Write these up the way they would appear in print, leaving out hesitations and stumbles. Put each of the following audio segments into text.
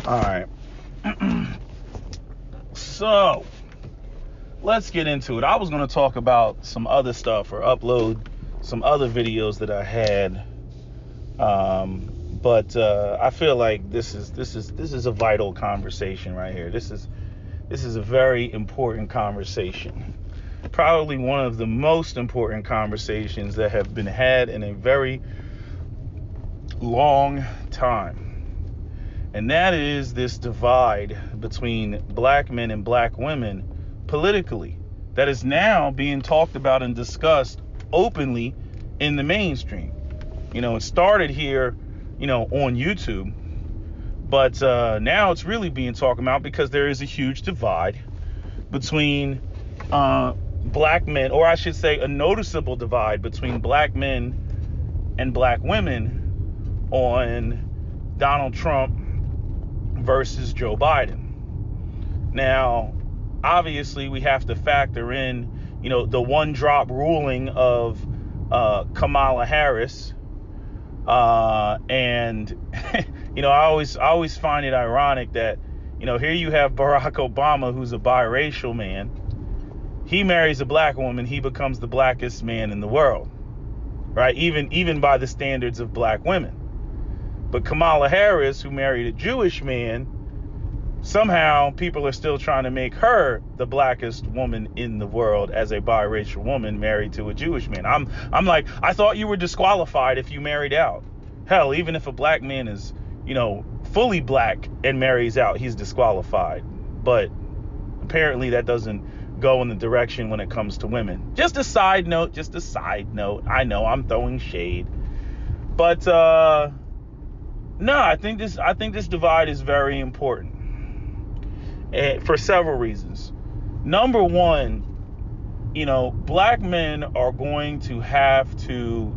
All right. So let's get into it. I was going to talk about some other stuff or upload some other videos that I had, but I feel like this is a vital conversation right here. This is a very important conversation. Probably one of the most important conversations that have been had in a very long time. And that is this divide between black men and black women politically that is now being talked about and discussed openly in the mainstream. It started here, on YouTube, but now it's really being talked about because there is a huge divide between black men, or I should say a noticeable divide between black men and black women on Donald Trump versus Joe Biden. Now, obviously, we have to factor in, the one-drop ruling of Kamala Harris, and I always find it ironic that here you have Barack Obama, who's a biracial man. He marries a black woman, he becomes the blackest man in the world, right? Even by the standards of black women. But Kamala Harris, who married a Jewish man, somehow people are still trying to make her the blackest woman in the world as a biracial woman married to a Jewish man. I'm like, I thought you were disqualified if you married out. Hell, even if a black man is, fully black and marries out, he's disqualified. But apparently that doesn't go in the direction when it comes to women. Just a side note. I know I'm throwing shade. But no, I think this divide is very important. For several reasons. Number one, black men are going to have to,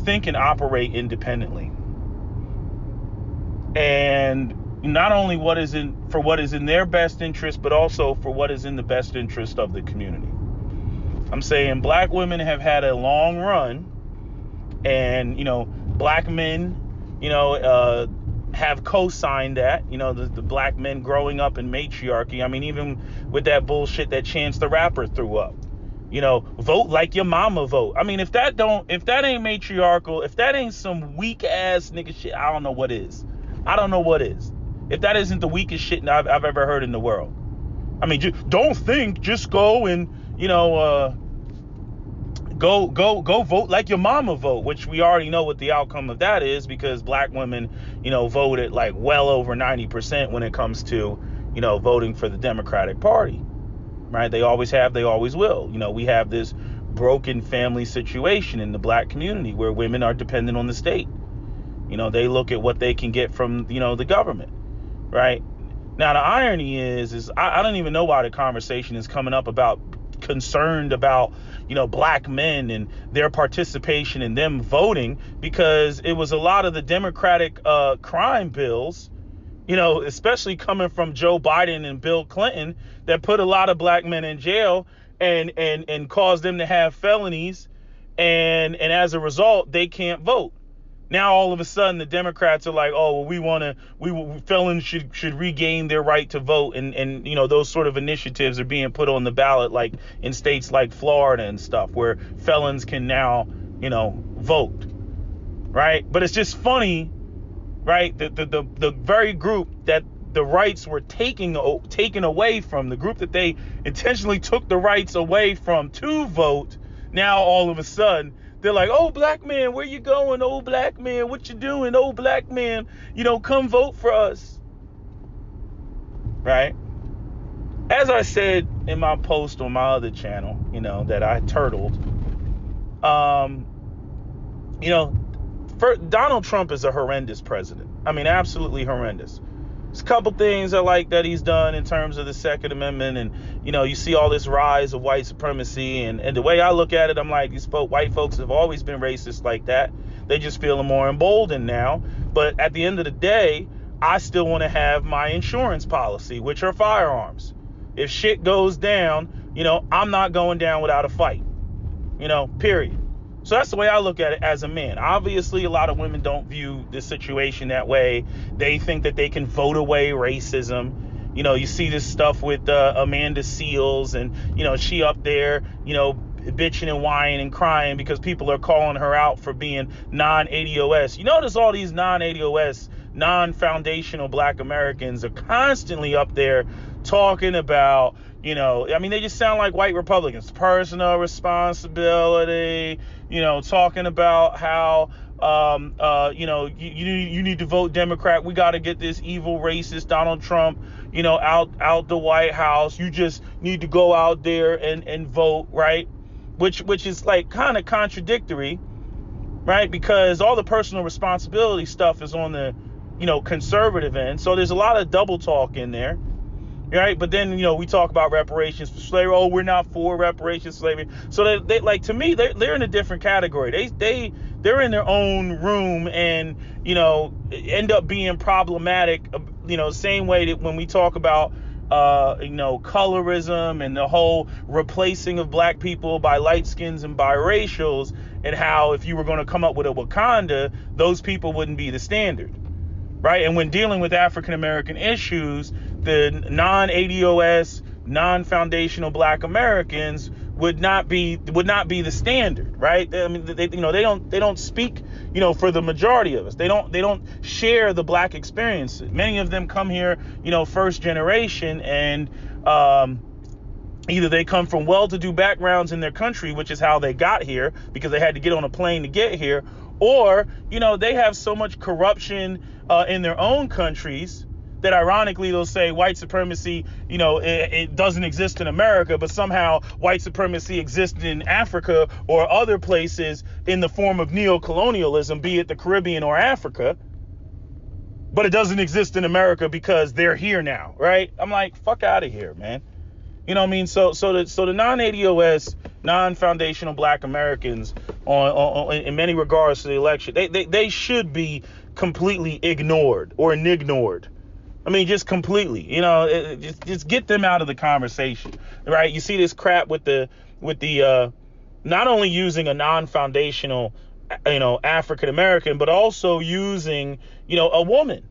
think and operate independently. And not only what is in their best interest, but also for what is in the best interest of the community. I'm saying black women have had a long run, and, black men, have co-signed that, the black men growing up in matriarchy. I mean, even with that bullshit that Chance the Rapper threw up, vote like your mama vote. I mean, if that ain't matriarchal, if that ain't some weak ass nigga shit, I don't know what is. If that isn't the weakest shit I've ever heard in the world. I mean, just go and, go vote like your mama vote, which we already know what the outcome of that is, because black women, voted like well over 90% when it comes to, voting for the Democratic Party, right? They always have, they always will. We have this broken family situation in the black community where women are dependent on the state. They look at what they can get from, the government, right? Now, the irony is I don't even know why the conversation is coming up about concerned about, black men and their participation in them voting, because it was a lot of the Democratic crime bills, especially coming from Joe Biden and Bill Clinton, that put a lot of black men in jail and caused them to have felonies, and as a result they can't vote. Now all of a sudden the Democrats are like, oh, well, felons should regain their right to vote, and those sort of initiatives are being put on the ballot, like in states like Florida and stuff, where felons can now vote, right? But it's just funny, right? The very group that the rights were taken away from, the group that they intentionally took the rights away from to vote, now all of a sudden they're like, oh, black man, where you going? Oh, black man, what you doing? Oh, black man, come vote for us. Right? As I said in my post on my other channel, that I turtled, Donald Trump is a horrendous president. I mean, absolutely horrendous. There's a couple things I like that he's done in terms of the Second Amendment, and you see all this rise of white supremacy, and the way I look at it, I'm like, white folks have always been racist like that. They just feel more emboldened now. But at the end of the day, I still want to have my insurance policy, which are firearms. If shit goes down, I'm not going down without a fight. Period. So that's the way I look at it as a man. Obviously, a lot of women don't view this situation that way. They think that they can vote away racism. You see this stuff with Amanda Seals, and, she up there, bitching and whining and crying because people are calling her out for being non-ADOS. You notice all these non-ADOS, non-foundational Black Americans are constantly up there talking about, they just sound like white Republicans. Personal responsibility, talking about how, you need to vote Democrat. We got to get this evil racist Donald Trump, out the White House. You just need to go out there and vote, right? Which is like kind of contradictory, right? Because all the personal responsibility stuff is on the, conservative end. So there's a lot of double talk in there. Right, but then we talk about reparations for slavery. Oh, we're not for reparations for slavery. So they like, to me, they're in a different category. They're in their own room, and end up being problematic. Same way that when we talk about colorism and the whole replacing of Black people by light skins and biracials, and how if you were going to come up with a Wakanda, those people wouldn't be the standard. Right, and when dealing with African American issues, the non-ADOS, non-foundational Black Americans would not be the standard, right? I mean, they don't speak, for the majority of us. They don't share the Black experience. Many of them come here, first generation, and either they come from well-to-do backgrounds in their country, which is how they got here because they had to get on a plane to get here, or they have so much corruption in their own countries that ironically they'll say white supremacy, it doesn't exist in America, but somehow white supremacy exists in Africa or other places in the form of neo-colonialism, be it the Caribbean or Africa, but it doesn't exist in America because they're here now, right? I'm like, fuck out of here, man. You know what I mean? So the non-ADOS, non-foundational Black Americans, on in many regards to the election, they should be completely ignored or ignored. I mean, just completely, just get them out of the conversation, right? You see this crap with the not only using a non-foundational, African American, but also using, a woman,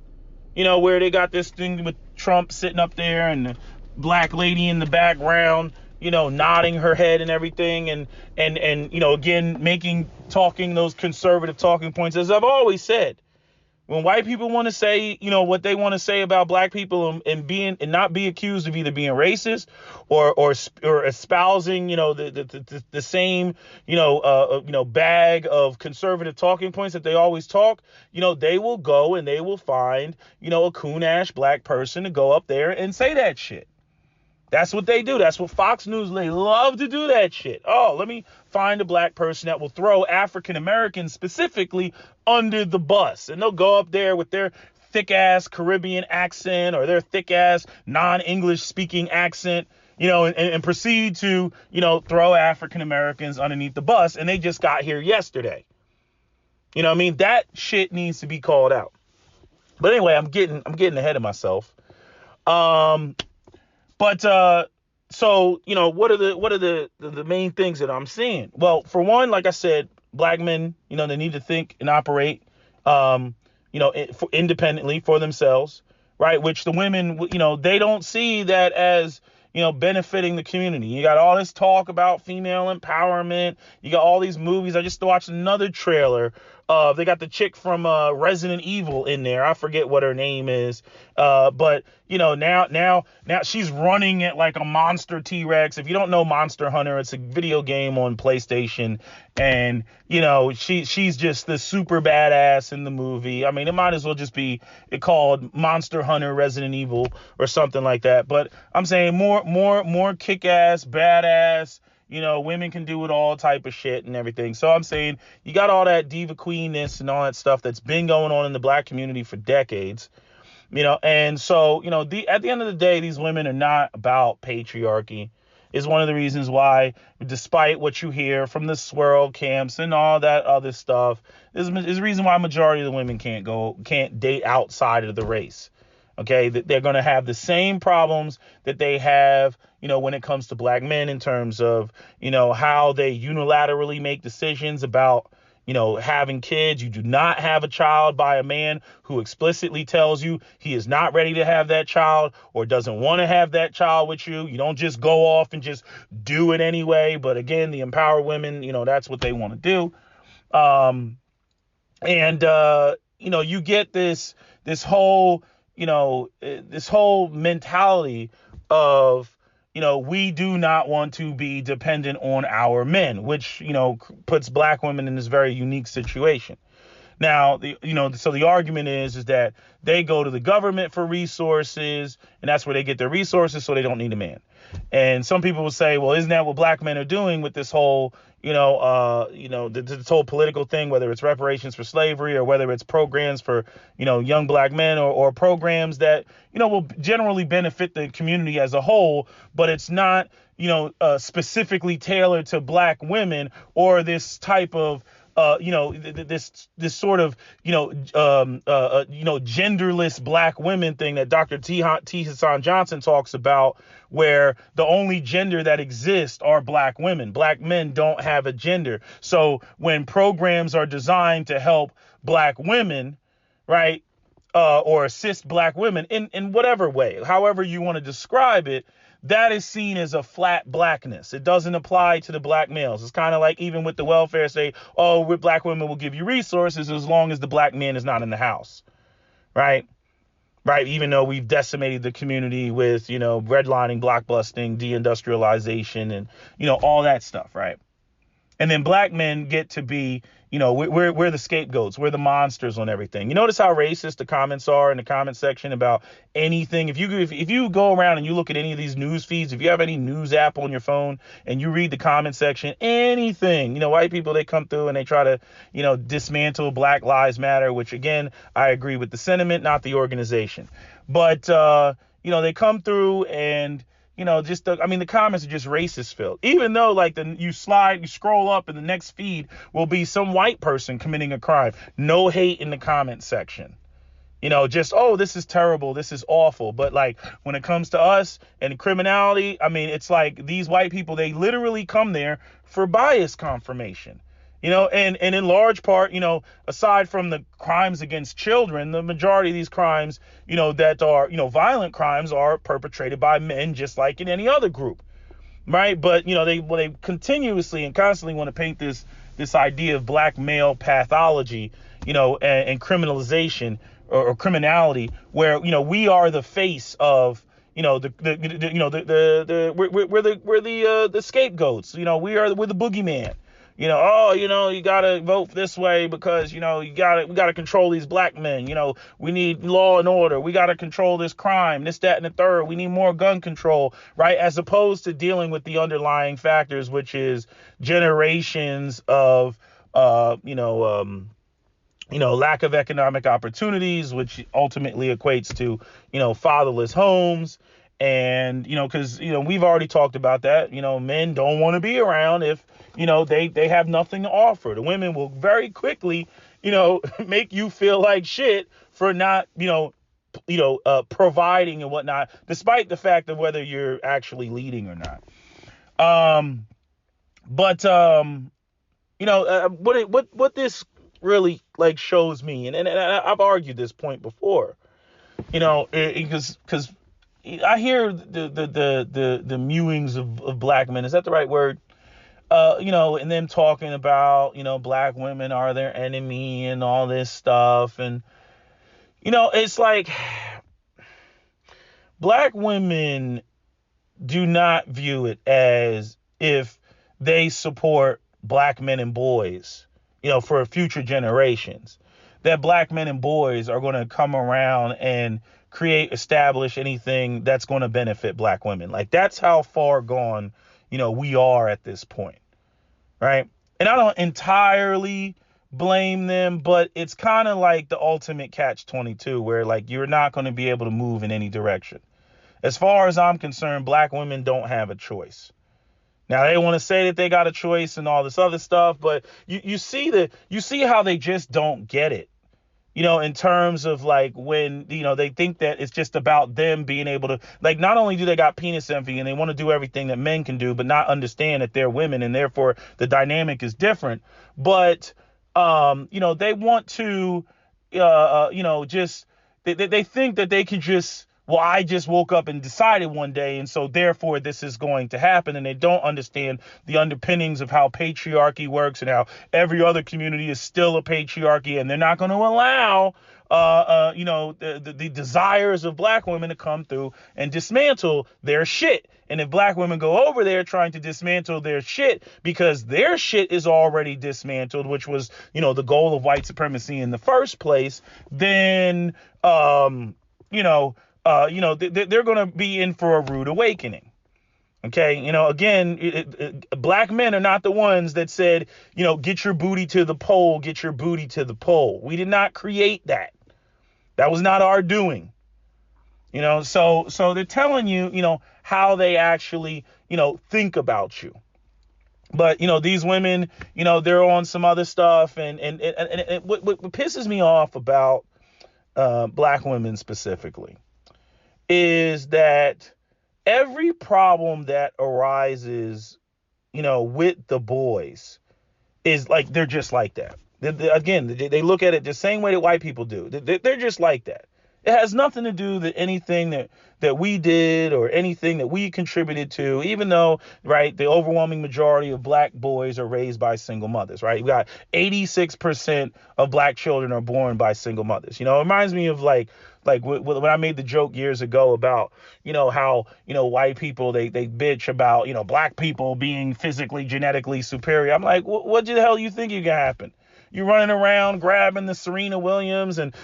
where they got this thing with Trump sitting up there and the Black lady in the background, nodding her head and everything, and again, talking those conservative talking points. As I've always said, when white people want to say, what they want to say about Black people and not be accused of either being racist or espousing, the same, bag of conservative talking points that they always talk, they will go and they will find, a coon-ass Black person to go up there and say that shit. That's what they do. That's what Fox News, they love to do that shit. Oh, let me find a Black person that will throw African Americans specifically under the bus. And they'll go up there with their thick ass Caribbean accent or their thick ass non-English speaking accent, and proceed to, throw African Americans underneath the bus. And they just got here yesterday. That shit needs to be called out. But anyway, I'm getting ahead of myself. But so, what are the main things that I'm seeing? Well, for one, like I said, Black men, they need to think and operate, independently for themselves, right? Which the women, they don't see that as, benefiting the community. You got all this talk about female empowerment. You got all these movies. I just watched another trailer. They got the chick from Resident Evil in there. I forget what her name is. But now she's running at like a monster T-Rex. If you don't know Monster Hunter, it's a video game on PlayStation. And, she's just the super badass in the movie. I mean, it might as well just be called Monster Hunter Resident Evil or something like that. But I'm saying more kick-ass, badass. Women can do it all type of shit and everything. So I'm saying you got all that diva queenness and all that stuff that's been going on in the Black community for decades, and so, at the end of the day, these women are not about patriarchy. Is one of the reasons why, despite what you hear from the swirl camps and all that other stuff, is the reason why majority of the women can't date outside of the race. Okay, that they're going to have the same problems that they have, when it comes to black men in terms of, how they unilaterally make decisions about, having kids. You do not have a child by a man who explicitly tells you he is not ready to have that child or doesn't want to have that child with you. You don't just go off and just do it anyway. But again, the empowered women, that's what they want to do. You get this whole, this whole mentality of, we do not want to be dependent on our men, which, puts black women in this very unique situation. Now, so the argument is that they go to the government for resources, and that's where they get their resources, so they don't need a man. And some people will say, well, isn't that what black men are doing with this whole, this whole political thing, whether it's reparations for slavery or whether it's programs for, young black men or programs that, will generally benefit the community as a whole, but it's not, specifically tailored to black women or this type of this sort of, genderless black women thing that Dr. T. Hassan Johnson talks about, where the only gender that exists are black women. Black men don't have a gender. So when programs are designed to help black women, right, or assist black women in whatever way, however you want to describe it, that is seen as a flat blackness. It doesn't apply to the black males. It's kind of like even with the welfare say, oh, with black women will give you resources as long as the black man is not in the house. Right. Right. Even though we've decimated the community with, redlining, blockbusting, deindustrialization and, all that stuff. Right. And then black men get to be, we're the scapegoats. We're the monsters on everything. You notice how racist the comments are in the comment section about anything. If you go around and you look at any of these news feeds, if you have any news app on your phone and you read the comment section, anything, white people, they come through and they try to, dismantle Black Lives Matter, which, again, I agree with the sentiment, not the organization. But, they come through and, the comments are just racist filled, even though you scroll up and the next feed will be some white person committing a crime. No hate in the comment section, just, oh, this is terrible. This is awful. But when it comes to us and criminality, it's like these white people, they literally come there for bias confirmation. And in large part, aside from the crimes against children, the majority of these crimes, that are, violent crimes are perpetrated by men, just like in any other group. Right. But, they continuously and constantly want to paint this idea of black male pathology, and criminalization or criminality, where, we are the face of, we're the scapegoats. We're the boogeyman. You gotta vote this way because, we gotta control these black men. We need law and order. We gotta control this crime, this, that, and the third. We need more gun control, right? As opposed to dealing with the underlying factors, which is generations of, lack of economic opportunities, which ultimately equates to, fatherless homes. And, because, we've already talked about that, men don't want to be around if, they have nothing to offer. The women will very quickly, make you feel like shit for not, providing and whatnot, despite the fact of whether you're actually leading or not. What this really shows me, and I've argued this point before, because I hear the mewings of black men. Is that the right word? And them talking about, black women are their enemy and all this stuff. And, it's like black women do not view it as if they support black men and boys, for future generations, that black men and boys are going to come around and establish anything that's going to benefit black women. That's how far gone, we are at this point. Right. And I don't entirely blame them, but it's kind of like the ultimate catch-22 where you're not going to be able to move in any direction. As far as I'm concerned, black women don't have a choice. Now, they want to say that they got a choice and all this other stuff, but you see how they just don't get it. in terms of like when, they think that it's just about them being able to, like, not only do they got penis envy and they want to do everything that men can do, but not understand that they're women and therefore the dynamic is different. But, they want to, just, they think that they can just, well, I just woke up and decided one day, and so therefore this is going to happen. And they don't understand the underpinnings of how patriarchy works and how every other community is still a patriarchy, and they're not going to allow the desires of black women to come through and dismantle their shit. And if black women go over there trying to dismantle their shit because their shit is already dismantled, which was, the goal of white supremacy in the first place, then, they're going to be in for a rude awakening. Okay. Again, black men are not the ones that said, get your booty to the pole, get your booty to the pole. We did not create that. That was not our doing. So they're telling you, how they actually, think about you. But, these women, they're on some other stuff. And what pisses me off about black women specifically is that every problem that arises, with the boys is like, they're just like that. They look at it the same way that white people do. They're just like that. It has nothing to do with anything that we did or anything that we contributed to, even though, right, the overwhelming majority of black boys are raised by single mothers, right? We got 86% of black children are born by single mothers. It reminds me of like when I made the joke years ago about, how, white people, they bitch about, black people being physically, genetically superior. I'm like, what the hell you think you can happen? You're running around grabbing the Serena Williams and,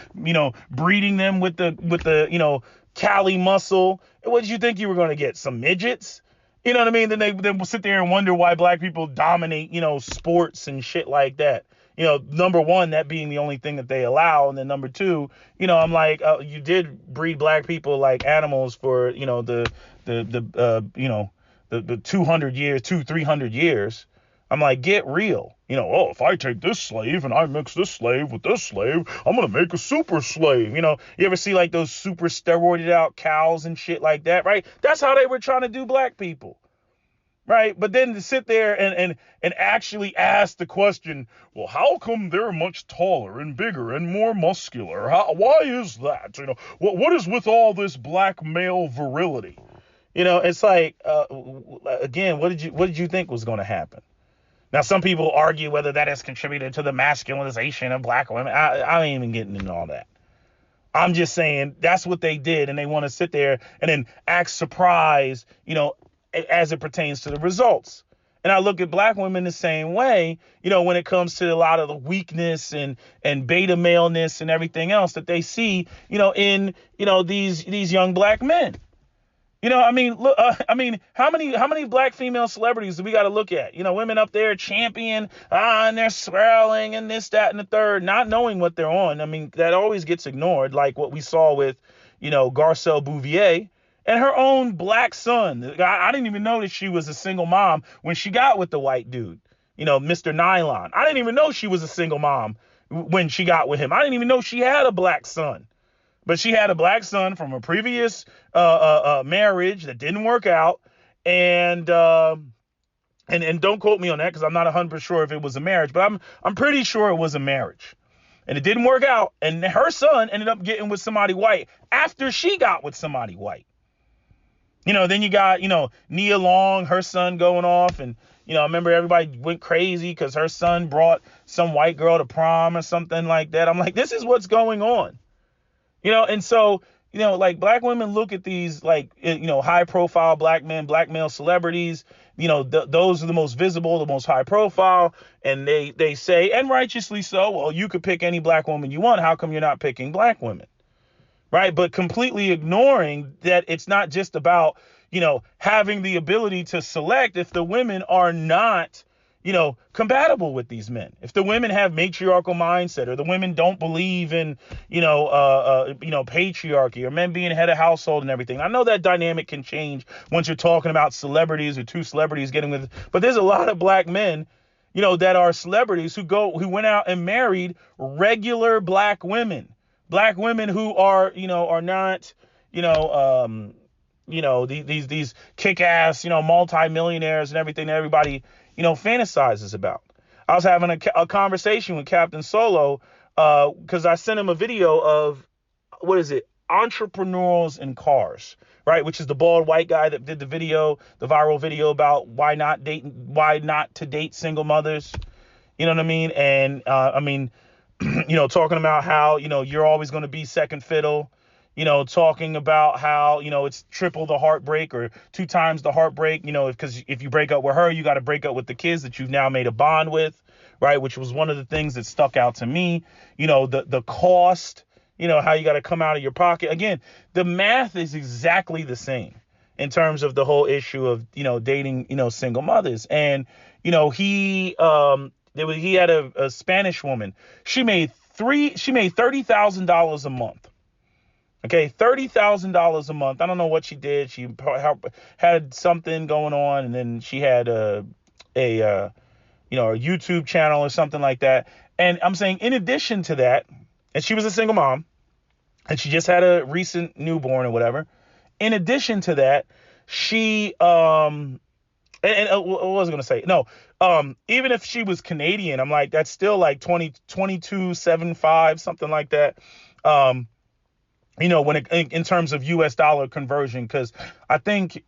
breeding them with the Cali muscle. What did you think you were going to get? Some midgets? You know what I mean? Then they will sit there and wonder why black people dominate, sports and shit like that. Number one, that being the only thing that they allow. And then number two, I'm like, you did breed black people like animals for, the 200 years, 300 years. I'm like, get real. If I take this slave and I mix this slave with this slave, I'm going to make a super slave. You ever see like those super steroided out cows and shit like that, right? That's how they were trying to do black people. Right. But then to sit there and actually ask the question, well, how come they're much taller and bigger and more muscular? Why is that? What is with all this black male virility? It's like, again, what did you think was going to happen? Now, some people argue whether that has contributed to the masculinization of black women. I ain't even getting into all that. I'm just saying that's what they did. And they want to sit there and then act surprised, as it pertains to the results. And I look at black women the same way, when it comes to a lot of the weakness and beta maleness and everything else that they see, in, these young black men. Look, how many black female celebrities do we got to look at? Women up there champion, and they're swirling and this, that, and the third, not knowing what they're on. That always gets ignored, like what we saw with, Garcelle Bouvier and her own black son. I didn't even know that she was a single mom when she got with the white dude, Mr. Nylon. I didn't even know she was a single mom when she got with him. I didn't even know she had a black son. But she had a black son from a previous marriage that didn't work out. And don't quote me on that because I'm not 100% sure if it was a marriage, but I'm pretty sure it was a marriage. And it didn't work out. And her son ended up getting with somebody white after she got with somebody white. Then you got, Nia Long, her son going off. And, I remember everybody went crazy because her son brought some white girl to prom or something like that. I'm like, this is what's going on. And so, like black women look at these like, high profile black men, black male celebrities, those are the most visible, the most high profile. And they say, and righteously so, well, you could pick any black woman you want. How come you're not picking black women? Right. But completely ignoring that it's not just about, having the ability to select if the women are not, compatible with these men. If the women have matriarchal mindset or the women don't believe in, patriarchy or men being head of household and everything. I know that dynamic can change once you're talking about celebrities or two celebrities getting with, but there's a lot of black men, that are celebrities who went out and married regular black women who are, are not, these kick-ass, multimillionaires and everything that everybody, fantasizes about. I was having a conversation with Captain Solo, because I sent him a video of, what is it? Entrepreneurs in Cars, right? Which is the bald white guy that did the viral video about why not to date single mothers. You know what I mean? And, talking about how, you're always going to be second fiddle, talking about how, it's triple the heartbreak or 2 times the heartbreak, because if you break up with her, you got to break up with the kids that you've now made a bond with, right? Which was one of the things that stuck out to me, the cost, how you got to come out of your pocket. Again, the math is exactly the same in terms of the whole issue of, dating, single mothers. And, he had a Spanish woman. She made $30,000 a month. Okay, $30,000 a month. I don't know what she did. She had something going on, and then she had a YouTube channel or something like that. And I'm saying, in addition to that, and she was a single mom, and she just had a recent newborn or whatever. In addition to that, she what was I going to say? No, even if she was Canadian, I'm like, that's still like 22.75, something like that. When in terms of US dollar conversion, because I think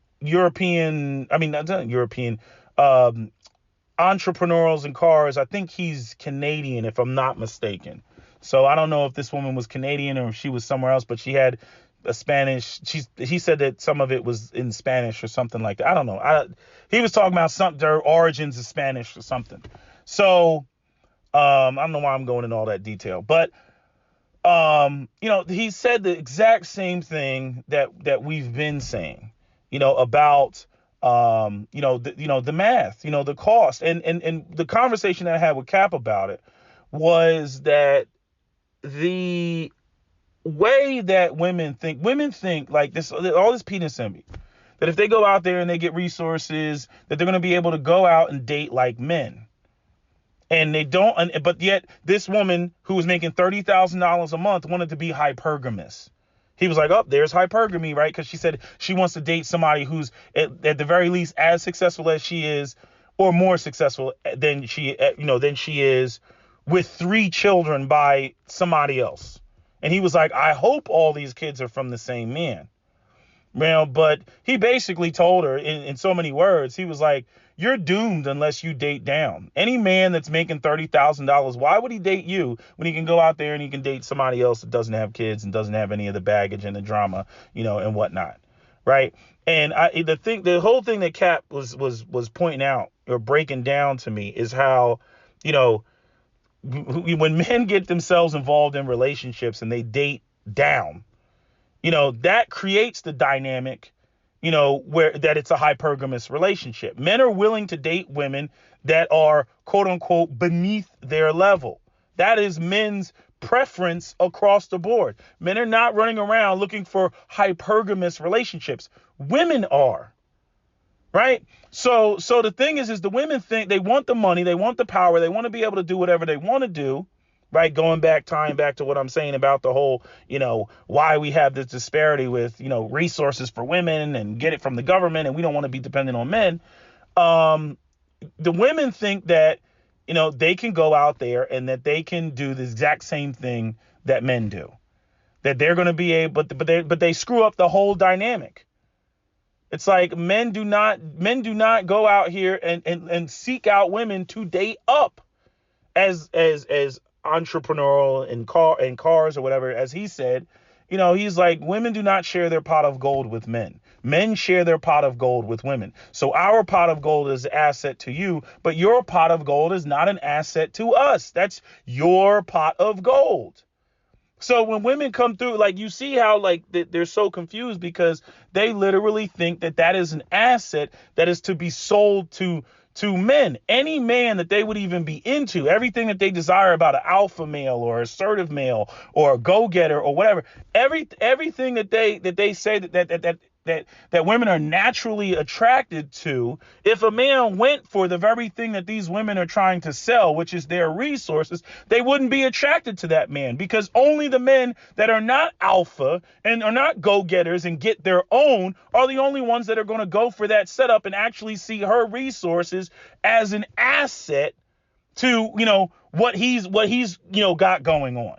Entrepreneurs in Cars, I think he's Canadian, if I'm not mistaken. So I don't know if this woman was Canadian or if she was somewhere else, but she had a Spanish. He said that some of it was in Spanish or something like that. I don't know. He was talking about their origins of Spanish or something. So I don't know why I'm going into all that detail, but he said the exact same thing that we've been saying, about the math, the cost, and the conversation that I had with Cap about it was that the way that women think like this, all this penis envy, that if they go out there and they get resources, that they're going to be able to go out and date like men. And they don't, but yet this woman who was making $30,000 a month wanted to be hypergamous. He was like, oh, there's hypergamy, right? Because she said she wants to date somebody who's at the very least as successful as she is, or more successful than she is, with 3 children by somebody else. And he was like, I hope all these kids are from the same man. But he basically told her in so many words, he was like, you're doomed unless you date down. Any man that's making $30,000, why would he date you when he can go out there and he can date somebody else that doesn't have kids and doesn't have any of the baggage and the drama, and whatnot, right? And the whole thing that Cap was pointing out or breaking down to me is how, when men get themselves involved in relationships and they date down, that creates the dynamic, where that it's a hypergamous relationship. Men are willing to date women that are, quote unquote, beneath their level. That is men's preference across the board. Men are not running around looking for hypergamous relationships. Women are. Right. So the thing is the women think they want the money, they want the power, they want to be able to do whatever they want to do. Right. Tying back to what I'm saying about the whole, why we have this disparity with, resources for women and get it from the government. And we don't want to be dependent on men. The women think that, they can go out there and that they can do the exact same thing that men do, that they're going to be able, but they screw up the whole dynamic. It's like men do not go out here and seek out women to date up as entrepreneurial in cars or whatever. As he said, he's like, women do not share their pot of gold with men. Men share their pot of gold with women. So our pot of gold is an asset to you, but your pot of gold is not an asset to us. That's your pot of gold. So when women come through, like, you see how like they're so confused because they literally think that is an asset that is to be sold to men. Any man that they would even be into, everything that they desire about an alpha male or assertive male or a go-getter or whatever, everything that they say that that women are naturally attracted to. If a man went for the very thing that these women are trying to sell, which is their resources, they wouldn't be attracted to that man, because only the men that are not alpha and are not go-getters and get their own are the only ones that are going to go for that setup and actually see her resources as an asset to, what he's got going on.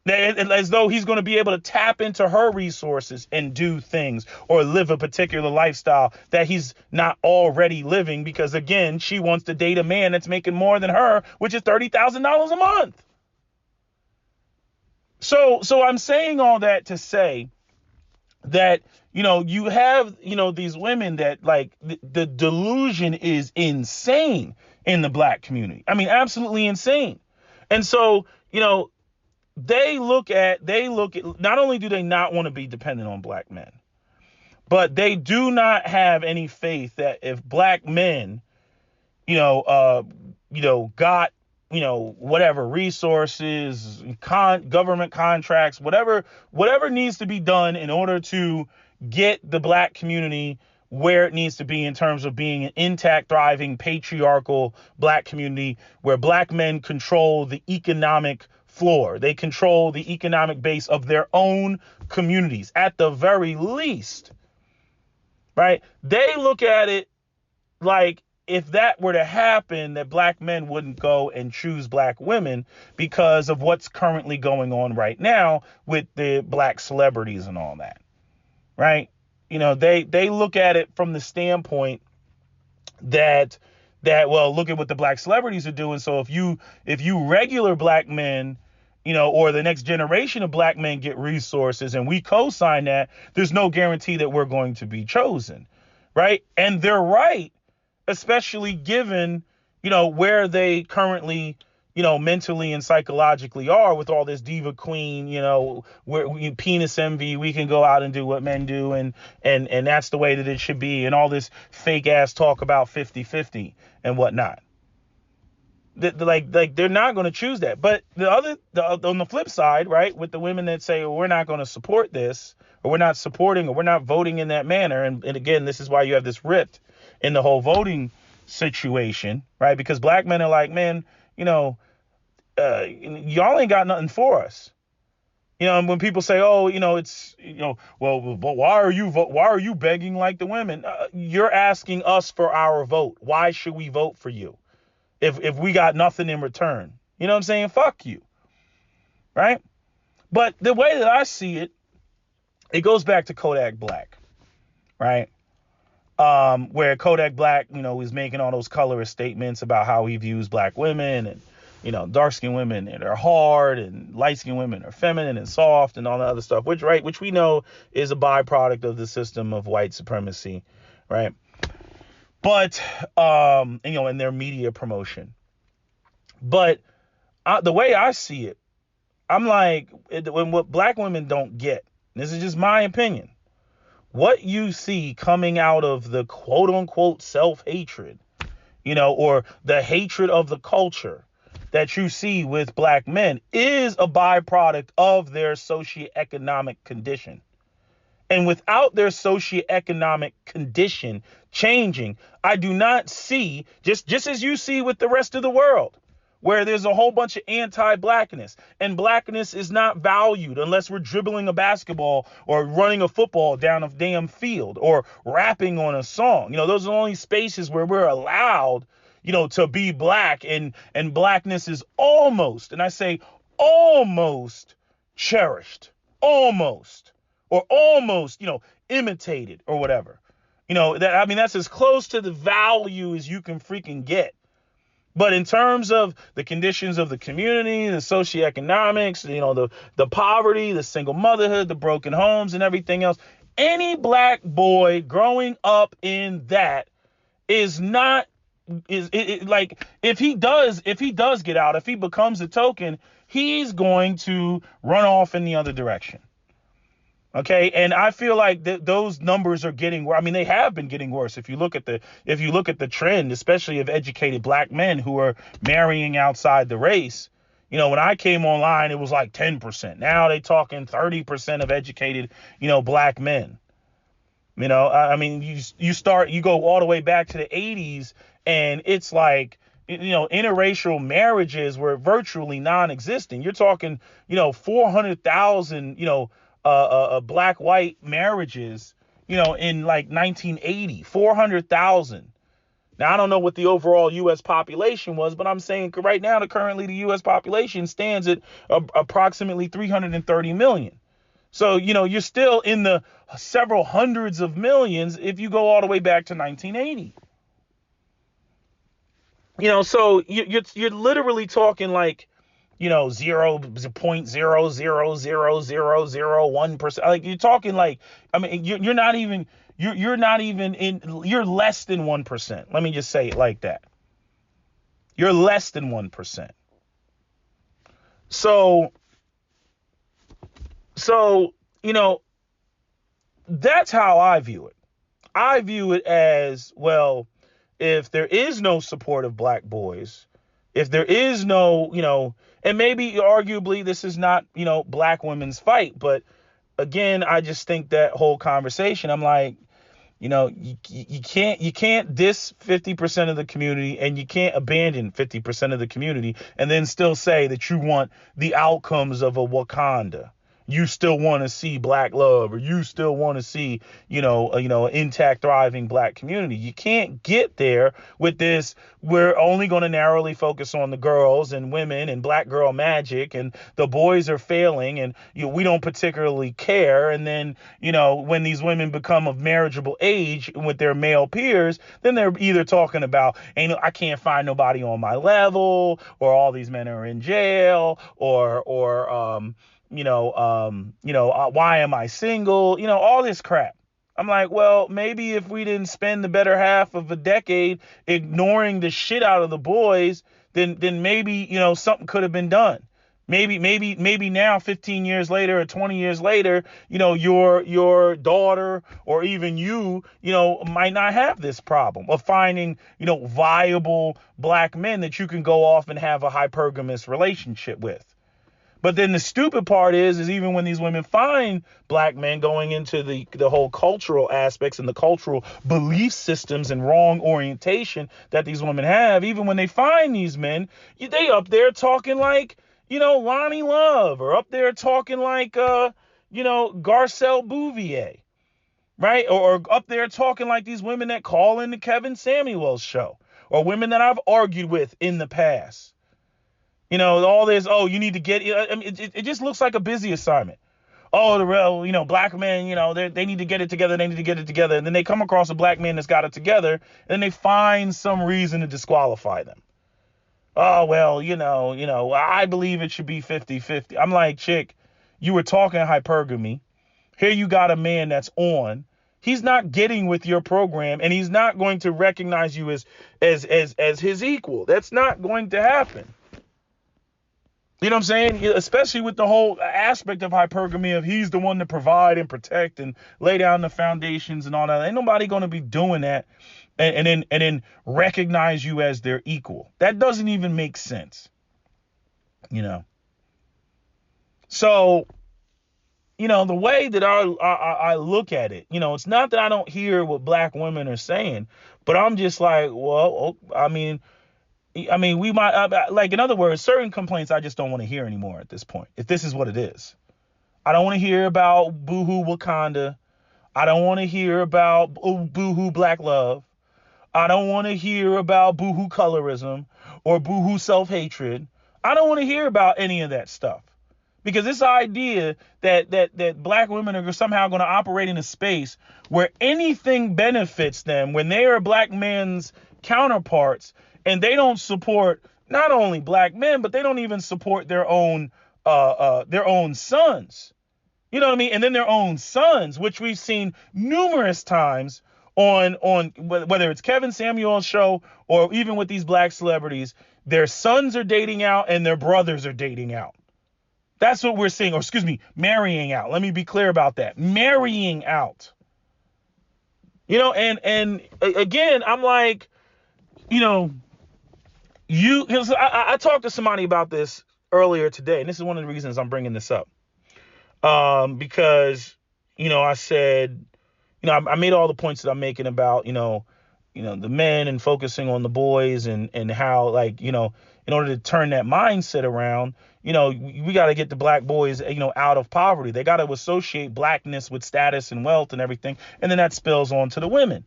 As though he's going to be able to tap into her resources and do things or live a particular lifestyle that he's not already living, because, again, she wants to date a man that's making more than her, which is $30,000 a month. So I'm saying all that to say that, you have, these women that, like, the delusion is insane in the black community. I mean, absolutely insane. And so, they look at, not only do they not want to be dependent on black men, but they do not have any faith that if black men, got, whatever resources, government contracts, whatever needs to be done in order to get the black community where it needs to be in terms of being an intact, thriving, patriarchal black community where black men control the economic floor. They control the economic base of their own communities at the very least, right? They look at it like if that were to happen, that black men wouldn't go and choose black women because of what's currently going on right now with the black celebrities and all that, right? They look at it from the standpoint that well, look at what the black celebrities are doing. So if you regular black men, or the next generation of black men get resources and we co-sign that, there's no guarantee that we're going to be chosen, right? And they're right, especially given, where they currently, mentally and psychologically are with all this diva queen, where penis envy, we can go out and do what men do. And that's the way that it should be. And all this fake ass talk about 50-50 and whatnot. Like they're not going to choose that. But on the flip side, right, with the women that say, well, we're not going to support this, or we're not supporting, or we're not voting in that manner. And again, this is why you have this rift in the whole voting situation, right? Because black men are like, man, y'all ain't got nothing for us. And when people say, oh, it's, well, but why are you begging like the women? You're asking us for our vote. Why should we vote for you if we got nothing in return? You know what I'm saying? Fuck you. Right? But the way that I see it, it goes back to Kodak Black, right? Where Kodak Black, is making all those colorist statements about how he views black women and, dark-skinned women, and they're hard, and light-skinned women are feminine and soft and all that other stuff, which we know is a byproduct of the system of white supremacy, right? But, in their media promotion. But the way I see it, I'm like, when what black women don't get, this is just my opinion, what you see coming out of the quote unquote self-hatred, or the hatred of the culture that you see with black men is a byproduct of their socioeconomic condition. And without their socioeconomic condition changing, I do not see, just as you see with the rest of the world, where there's a whole bunch of anti-blackness, and blackness is not valued unless we're dribbling a basketball or running a football down a damn field or rapping on a song. Those are the only spaces where we're allowed, to be black, and blackness is almost, and I say almost, cherished, almost, or almost, imitated or whatever. That's as close to the value as you can freaking get. But in terms of the conditions of the community, the socioeconomics, the poverty, the single motherhood, the broken homes and everything else, any black boy growing up in that is not, like, if he does get out, if he becomes a token, he's going to run off in the other direction. Okay, and I feel like those numbers are getting worse. I mean, they have been getting worse. If you look at the trend, especially of educated black men who are marrying outside the race, when I came online, it was like 10%. Now they talking 30% of educated, black men. I mean, you go all the way back to the 80s, and it's like, interracial marriages were virtually non-existent. You're talking, 400,000, black-white marriages, in like 1980, 400,000. Now, I don't know what the overall U.S. population was, but I'm saying right now, currently the U.S. population stands at approximately 330 million. So, you're still in the several hundreds of millions if you go all the way back to 1980. So you're literally talking like, 0.0000001%. Like, you're talking like, I mean, you're not even, you're not even you're less than 1%. Let me just say it like that. You're less than 1%. So, that's how I view it. I view it as, well, if there is no support of black boys, if there is no, and maybe arguably this is not, black women's fight, but again, I just think that whole conversation, I'm like, you can't diss 50% of the community, and you can't abandon 50% of the community and then still say that you want the outcomes of a Wakanda. You still want to see black love, or you still want to see, an intact, thriving black community. You can't get there with this. We're only going to narrowly focus on the girls and women and black girl magic, and the boys are failing, and we don't particularly care. And then, when these women become of marriageable age with their male peers, then they're either talking about, I can't find nobody on my level, or all these men are in jail, or why am I single? All this crap. I'm like, well, maybe if we didn't spend the better half of a decade ignoring the shit out of the boys, then maybe, something could have been done. Maybe now, 15 years later or 20 years later, your daughter or even you, might not have this problem of finding, viable black men that you can go off and have a hypergamous relationship with. But then the stupid part is even when these women find black men, going into the whole cultural aspects and the cultural belief systems and wrong orientation that these women have, even when they find these men, they up there talking like, Lonnie Love, or up there talking like, Garcelle Bouvier, right? Or up there talking like these women that call in the Kevin Samuels show, or women that I've argued with in the past. All this, you need to get, I mean, it just looks like a busy assignment. Oh, the real, black men, they need to get it together. They need to get it together. And then they come across a black man that's got it together, and then they find some reason to disqualify them. Oh, well, I believe it should be 50-50. I'm like, chick, you were talking hypergamy. Here you got a man that's on. He's not getting with your program, and he's not going to recognize you as his equal. That's not going to happen. You know what I'm saying? Especially with the whole aspect of hypergamy of he's the one to provide and protect and lay down the foundations and all that. Ain't nobody going to be doing that and then recognize you as their equal. That doesn't even make sense. So, the way that I look at it, it's not that I don't hear what black women are saying, but I'm just like, well, I mean, we might, like, in other words, certain complaints I just don't want to hear anymore at this point, if this is what it is. I don't want to hear about boohoo Wakanda. I don't want to hear about boohoo black love. I don't want to hear about boohoo colorism or boohoo self-hatred. I don't want to hear about any of that stuff. Because this idea that black women are somehow going to operate in a space where anything benefits them when they are black men's counterparts, and they don't support not only black men, but they don't even support their own sons. You know what I mean? And then their own sons, which we've seen numerous times on whether it's Kevin Samuel's show or even with these black celebrities, their sons are dating out and their brothers are dating out. That's what we're seeing, or excuse me, marrying out. Let me be clear about that. Marrying out. And again, I'm like, I talked to somebody about this earlier today, and this is one of the reasons I'm bringing this up. Because, I said, I made all the points that I'm making about, the men and focusing on the boys and how, like, in order to turn that mindset around, we got to get the black boys, out of poverty. They got to associate blackness with status and wealth and everything. And then that spills on to the women.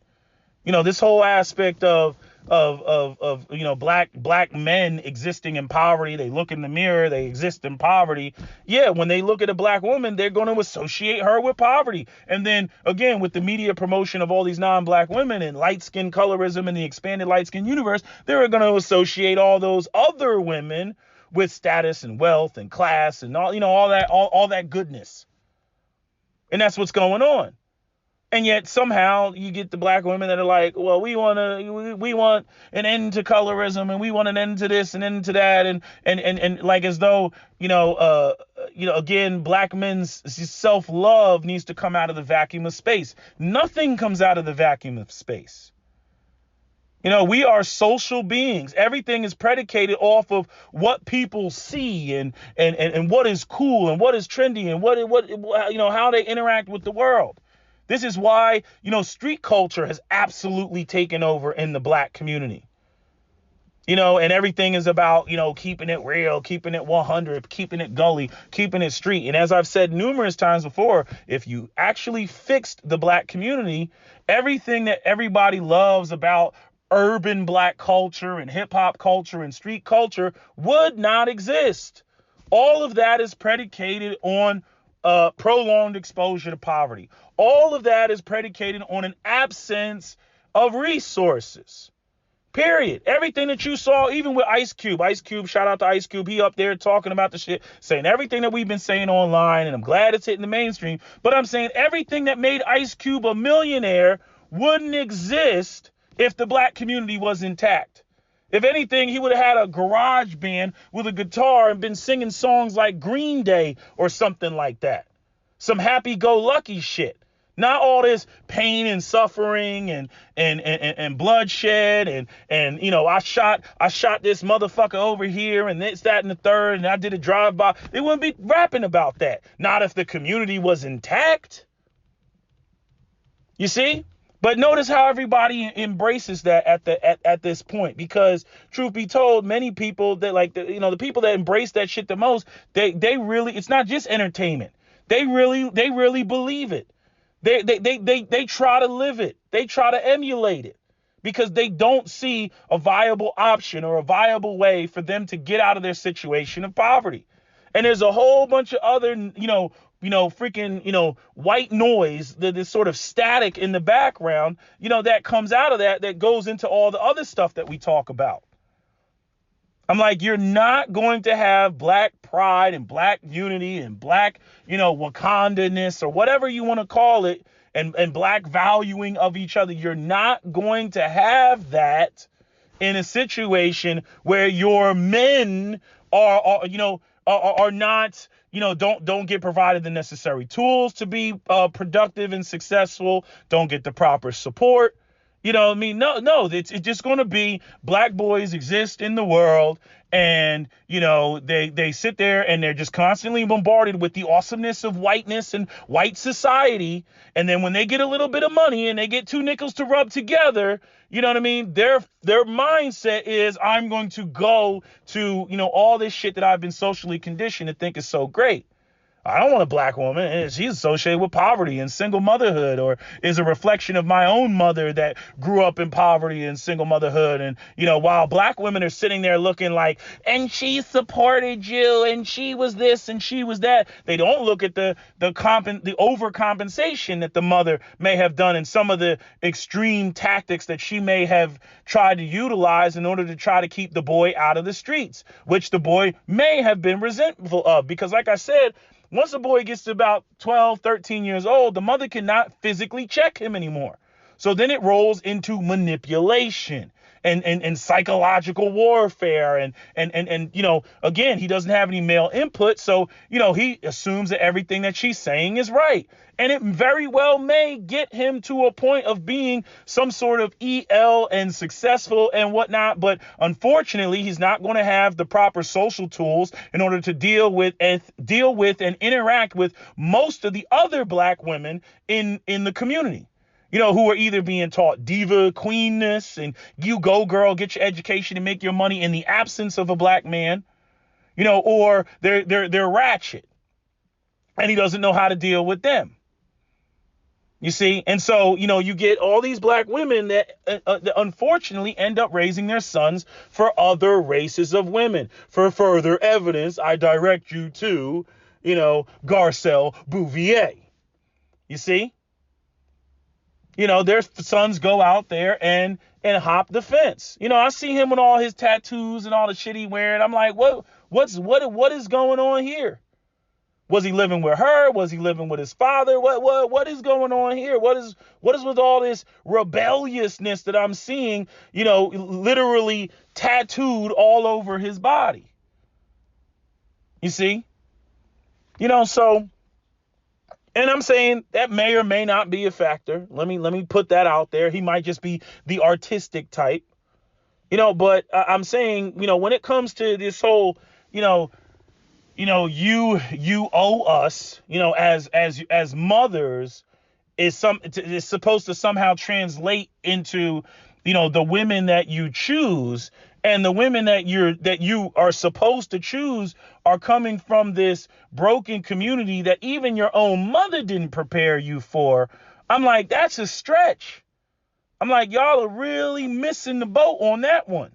This whole aspect of black men existing in poverty. They look in the mirror, they exist in poverty. Yeah, when they look at a black woman, they're going to associate her with poverty. And then again, with the media promotion of all these non-black women and light skin colorism and the expanded light skin universe, they're going to associate all those other women with status and wealth and class and all that goodness. And that's what's going on. And yet somehow you get the black women that are like, well, we want an end to colorism, and we want an end to this and end to that, and like as though again, black men's self-love needs to come out of the vacuum of space. Nothing comes out of the vacuum of space. We are social beings. Everything is predicated off of what people see and what is cool and what is trendy and what how they interact with the world. This is why, street culture has absolutely taken over in the black community. And everything is about, keeping it real, keeping it 100, keeping it gully, keeping it street. And as I've said numerous times before, if you actually fixed the black community, everything that everybody loves about urban black culture and hip hop culture and street culture would not exist. All of that is predicated on prolonged exposure to poverty. All of that is predicated on an absence of resources. Period. Everything that you saw, even with Ice Cube, shout out to Ice Cube. He up there talking about the shit, saying everything that we've been saying online, and I'm glad it's hitting the mainstream. But I'm saying everything that made Ice Cube a millionaire wouldn't exist if the black community was intact. If anything, he would have had a garage band with a guitar and been singing songs like Green Day or something like that. Some happy-go-lucky shit. Not all this pain and suffering and bloodshed and I shot this motherfucker over here and this, that, and the third, and I did a drive-by. They wouldn't be rapping about that. Not if the community was intact. You see? But notice how everybody embraces that at this point, because truth be told, many people that the people that embrace that shit the most, they really, it's not just entertainment. They really believe it. They try to live it. They try to emulate it because they don't see a viable option or a viable way for them to get out of their situation of poverty. And there's a whole bunch of other, freaking, white noise, this sort of static in the background, that comes out of that goes into all the other stuff that we talk about. I'm like, you're not going to have black pride and black unity and black, Wakanda-ness or whatever you want to call it, and black valuing of each other. You're not going to have that in a situation where your men are not, don't get provided the necessary tools to be productive and successful, don't get the proper support. You know what I mean? No, it's just going to be black boys exist in the world, and, they sit there and they're just constantly bombarded with the awesomeness of whiteness and white society. And then when they get a little bit of money and they get two nickels to rub together, you know what I mean? Their mindset is, I'm going to go to, all this shit that I've been socially conditioned to think is so great. I don't want a black woman, and she's associated with poverty and single motherhood, or is a reflection of my own mother that grew up in poverty and single motherhood. And, while black women are sitting there looking like, and she supported you, and she was this, and she was that, they don't look at the overcompensation that the mother may have done and some of the extreme tactics that she may have tried to utilize in order to try to keep the boy out of the streets, which the boy may have been resentful of. Because like I said, once a boy gets to about 12, 13 years old, the mother cannot physically check him anymore. So then it rolls into manipulation and psychological warfare. And again, he doesn't have any male input. So, he assumes that everything that she's saying is right. And it very well may get him to a point of being some sort of EL and successful and whatnot. But unfortunately, he's not going to have the proper social tools in order to deal with and interact with most of the other black women in the community. who are either being taught diva queenness and you go girl, get your education and make your money in the absence of a black man, or they're ratchet and he doesn't know how to deal with them. You see? And so, you get all these black women that unfortunately end up raising their sons for other races of women. For further evidence, I direct you to, Garcelle Bouvier. You see? Their sons go out there and hop the fence. I see him with all his tattoos and all the shit he wearing. I'm like, what is going on here? Was he living with her? Was he living with his father? What is going on here? What is with all this rebelliousness that I'm seeing, literally tattooed all over his body? You see? So, and I'm saying that may or may not be a factor. Let me put that out there. He might just be the artistic type. But I'm saying, when it comes to this whole, you owe us, as mothers is supposed to somehow translate into, the women that you choose, and the women that you are supposed to choose are coming from this broken community that even your own mother didn't prepare you for. I'm like, that's a stretch. I'm like, y'all are really missing the boat on that one.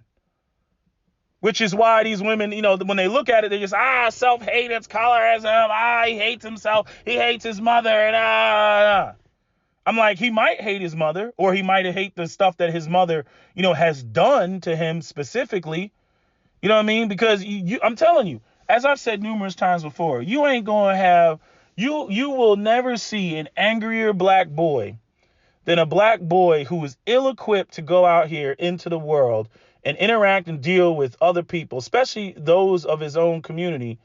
Which is why these women, when they look at it, they just, self-hate, it's colorism, he hates himself, he hates his mother, and I'm like, he might hate his mother, or he might hate the stuff that his mother, has done to him specifically. You know what I mean? Because I'm telling you, as I've said numerous times before, you ain't going to have, you will never see an angrier black boy than a black boy who is ill-equipped to go out here into the world and interact and deal with other people, especially those of his own community,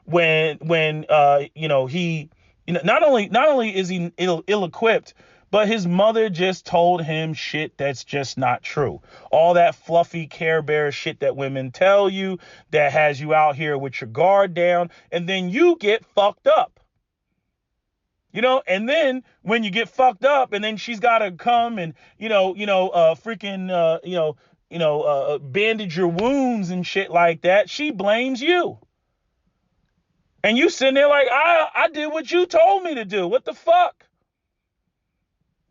when he, not only is he ill-equipped, but his mother just told him shit that's just not true. All that fluffy Care Bear shit that women tell you that has you out here with your guard down, and then you get fucked up. And then when you get fucked up, and then she's got to come and, bandage your wounds and shit like that, she blames you. And you sitting there like, I did what you told me to do. What the fuck?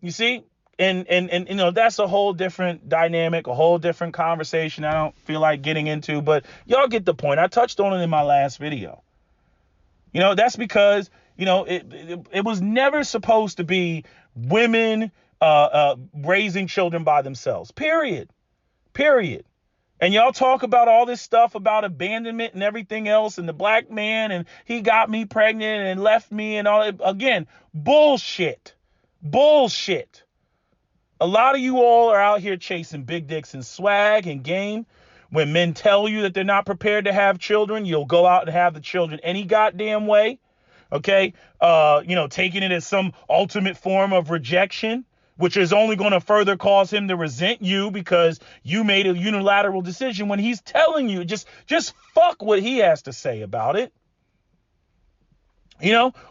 You see? And that's a whole different dynamic, a whole different conversation I don't feel like getting into, but y'all get the point. I touched on it in my last video. That's because, it was never supposed to be women raising children by themselves. Period. And y'all talk about all this stuff about abandonment and everything else, and the black man, and he got me pregnant and left me and all. Again, bullshit. A lot of you all are out here chasing big dicks and swag and game. When men tell you that they're not prepared to have children, you'll go out and have the children any goddamn way. Okay. Taking it as some ultimate form of rejection, which is only going to further cause him to resent you because you made a unilateral decision when he's telling you just fuck what he has to say about it.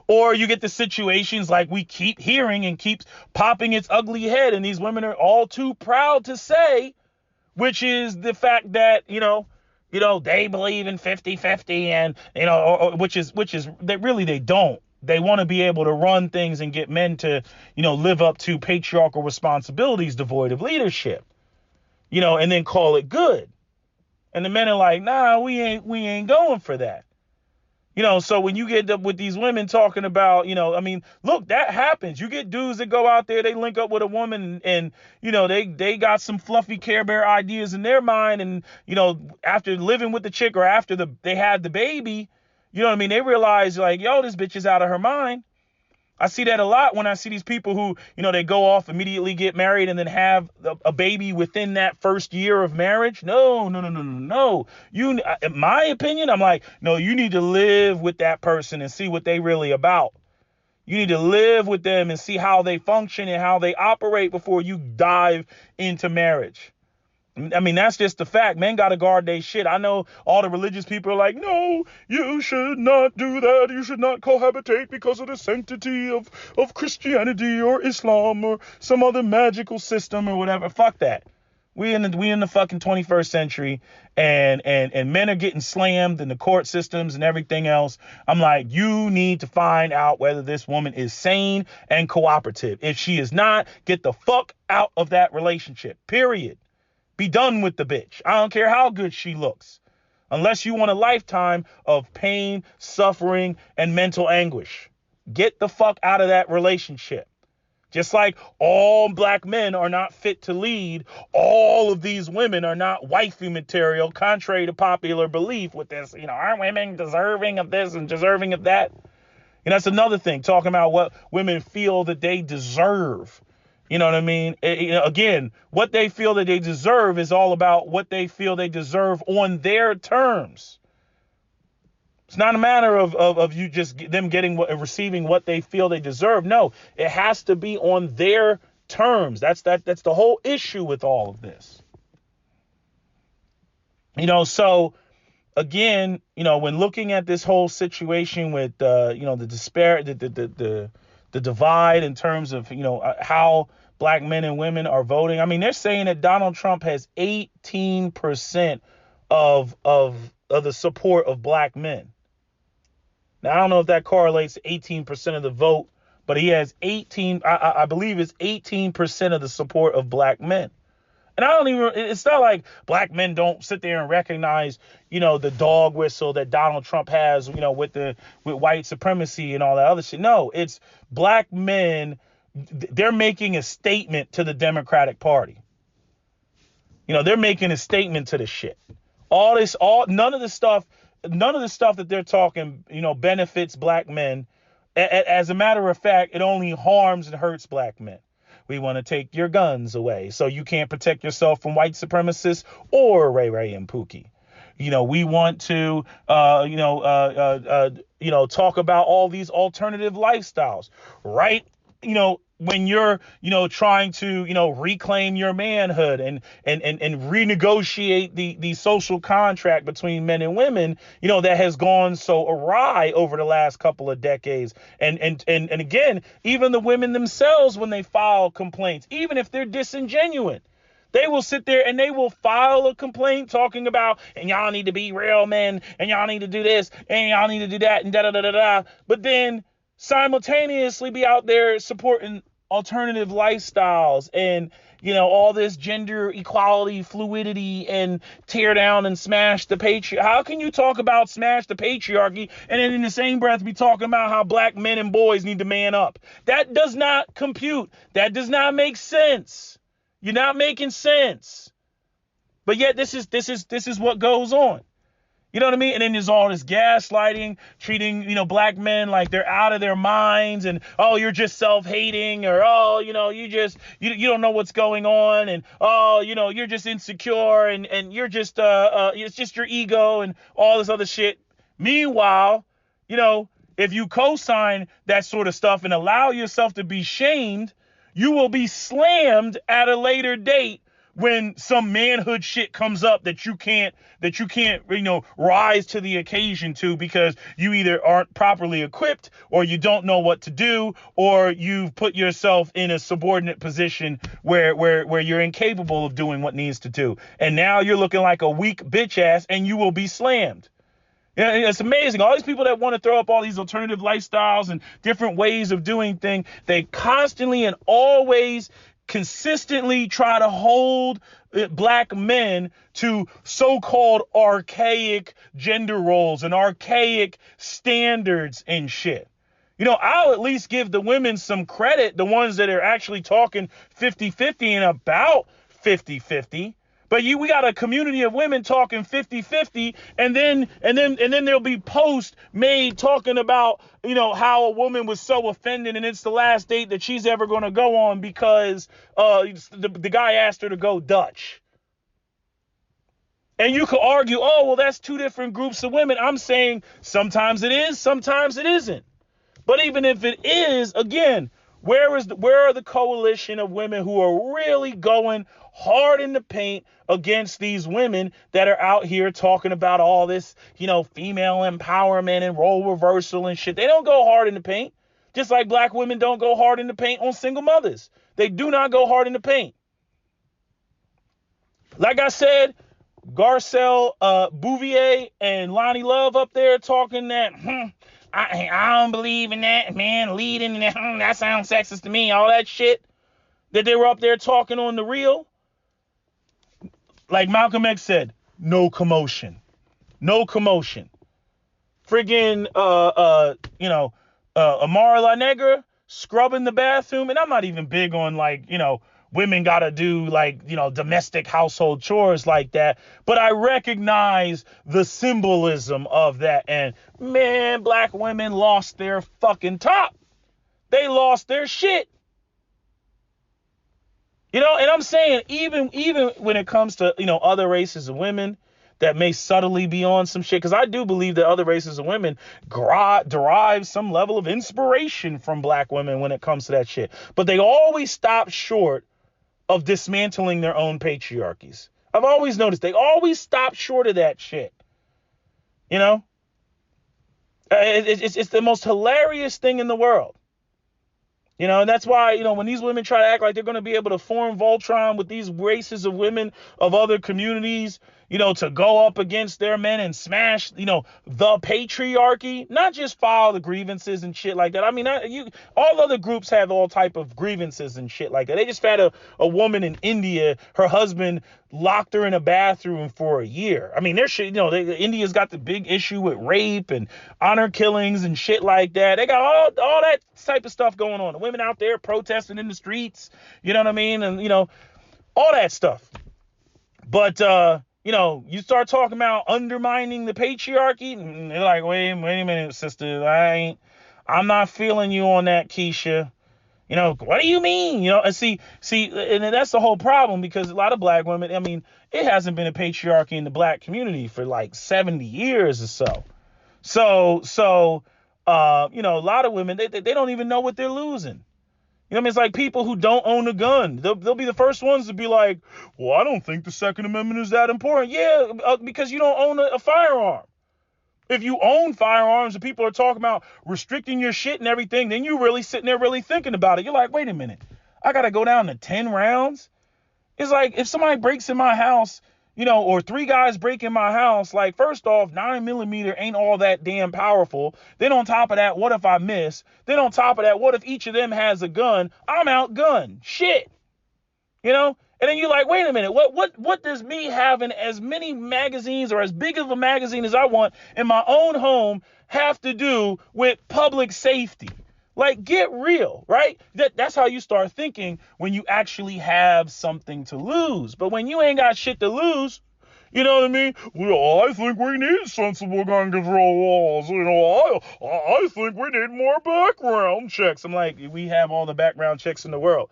Or you get the situations like we keep hearing and keeps popping its ugly head, and these women are all too proud to say, which is the fact that, they believe in 50-50 and, which is that really they don't. They want to be able to run things and get men to, live up to patriarchal responsibilities devoid of leadership, and then call it good. And the men are like, nah, we ain't going for that. So when you get up with these women talking about, look, that happens. You get dudes that go out there, they link up with a woman and they got some fluffy Care Bear ideas in their mind. And, after living with the chick or after they had the baby, they realize like, yo, this bitch is out of her mind. I see that a lot when I see these people who, they go off, immediately get married and then have a baby within that first year of marriage. No. In my opinion, I'm like, no, you need to live with that person and see what they really about. You need to live with them and see how they function and how they operate before you dive into marriage. I mean, that's just the fact. Men got to guard their shit. I know all the religious people are like, no, you should not do that. You should not cohabitate because of the sanctity of Christianity or Islam or some other magical system or whatever. Fuck that. We in the fucking 21st century, and men are getting slammed in the court systems and everything else. I'm like, you need to find out whether this woman is sane and cooperative. If she is not, get the fuck out of that relationship. Period. Be done with the bitch. I don't care how good she looks. Unless you want a lifetime of pain, suffering, and mental anguish. Get the fuck out of that relationship. Just like all black men are not fit to lead, all of these women are not wifey material, contrary to popular belief with this, aren't women deserving of this and deserving of that? And that's another thing, talking about what women feel that they deserve. You know what I mean? Again, what they feel that they deserve is all about what they feel they deserve on their terms. It's not a matter of you just them receiving what they feel they deserve. No, it has to be on their terms. That's the whole issue with all of this. So again, when looking at this whole situation with the despair, the divide in terms of how black men and women are voting. I mean, they're saying that Donald Trump has 18% of the support of black men. Now, I don't know if that correlates to 18% of the vote, but he has I believe it's 18% of the support of black men. And it's not like black men don't sit there and recognize, the dog whistle that Donald Trump has, with white supremacy and all that other shit. No, it's black men. They're making a statement to the Democratic Party. They're making a statement to the shit. None of the stuff that they're talking, benefits black men. As a matter of fact, it only harms and hurts black men. We want to take your guns away so you can't protect yourself from white supremacists or Ray Ray and Pookie. We want to, talk about all these alternative lifestyles, right? When you're, trying to, reclaim your manhood and renegotiate the social contract between men and women, that has gone so awry over the last couple of decades. And again, even the women themselves, when they file complaints, even if they're disingenuous, they will sit there and they will file a complaint talking about, and y'all need to be real men, and y'all need to do this, and y'all need to do that, and da-da-da-da-da. But then simultaneously be out there supporting alternative lifestyles and, all this gender equality, fluidity, and tear down and smash the patriarchy. How can you talk about smash the patriarchy and then in the same breath be talking about how black men and boys need to man up? That does not compute. That does not make sense. You're not making sense. But yet this is what goes on. You know what I mean? And then there's all this gaslighting, treating, black men like they're out of their minds and, oh, you're just self-hating, or, oh, you don't know what's going on, and, oh, you're just insecure, and you're just, it's just your ego and all this other shit. Meanwhile, if you co-sign that sort of stuff and allow yourself to be shamed, you will be slammed at a later date when some manhood shit comes up that you can't, rise to the occasion to, because you either aren't properly equipped, or you don't know what to do, or you've put yourself in a subordinate position where you're incapable of doing what needs to do. And now you're looking like a weak bitch ass, and you will be slammed. Yeah, it's amazing. All these people that want to throw up all these alternative lifestyles and different ways of doing things, they constantly and always consistently try to hold black men to so-called archaic gender roles and archaic standards and shit. I'll at least give the women some credit, the ones that are actually talking 50-50 and about 50-50. But we got a community of women talking 50-50, and then there'll be posts made talking about, how a woman was so offended and it's the last date that she's ever going to go on because the guy asked her to go Dutch. And you could argue, oh, well, that's two different groups of women. I'm saying sometimes it is, sometimes it isn't. But even if it is, again, Where are the coalition of women who are really going hard in the paint against these women that are out here talking about all this, female empowerment and role reversal and shit? They don't go hard in the paint. Just like black women don't go hard in the paint on single mothers. They do not go hard in the paint. Like I said, Garcelle Bouvier and Lonnie Love up there talking that, I don't believe in that, man, leading, that sounds sexist to me, all that shit that they were up there talking on the reel. Like Malcolm X said, no commotion. No commotion. Friggin', Amara La Negra scrubbing the bathroom. And I'm not even big on women got to do domestic household chores like that. But I recognize the symbolism of that. And man, black women lost their fucking top. They lost their shit. And I'm saying even when it comes to, other races of women that may subtly be on some shit, because I do believe that other races of women derive some level of inspiration from black women when it comes to that shit. But they always stop short of dismantling their own patriarchies. I've always noticed they always stop short of that shit. It's the most hilarious thing in the world. And that's why, when these women try to act like they're going to be able to form Voltron with these races of women of other communities, to go up against their men and smash, the patriarchy, not just file the grievances and shit like that. I mean, all other groups have all type of grievances and shit like that. They just had a woman in India, her husband locked her in a bathroom for a year. I mean, their shit, India's got the big issue with rape and honor killings and shit like that. They got all that type of stuff going on. The women out there protesting in the streets, you know what I mean? And, all that stuff. But, you start talking about undermining the patriarchy, and they're like, wait a minute, sister, I'm not feeling you on that, Keisha. What do you mean? And see, and that's the whole problem, because a lot of black women, I mean, it hasn't been a patriarchy in the black community for 70 years or so. So, a lot of women, they don't even know what they're losing. It's like people who don't own a gun. They'll be the first ones to be like, well, I don't think the Second Amendment is that important. Yeah, because you don't own a firearm. If you own firearms and people are talking about restricting your shit and everything, then you're really sitting there really thinking about it. You're like, wait a minute, I got to go down to 10 rounds? It's like if somebody breaks in my house, or 3 guys break in my house, first off, 9mm ain't all that damn powerful. Then on top of that, what if I miss? Then on top of that, what if each of them has a gun? I'm outgunned. Shit. And then you're like, wait a minute, what does me having as many magazines or as big of a magazine as I want in my own home have to do with public safety? Get real, right? That's how you start thinking when you actually have something to lose. But when you ain't got shit to lose, you know what I mean? Well, I think we need sensible gun control laws. I think we need more background checks. I'm like, we have all the background checks in the world.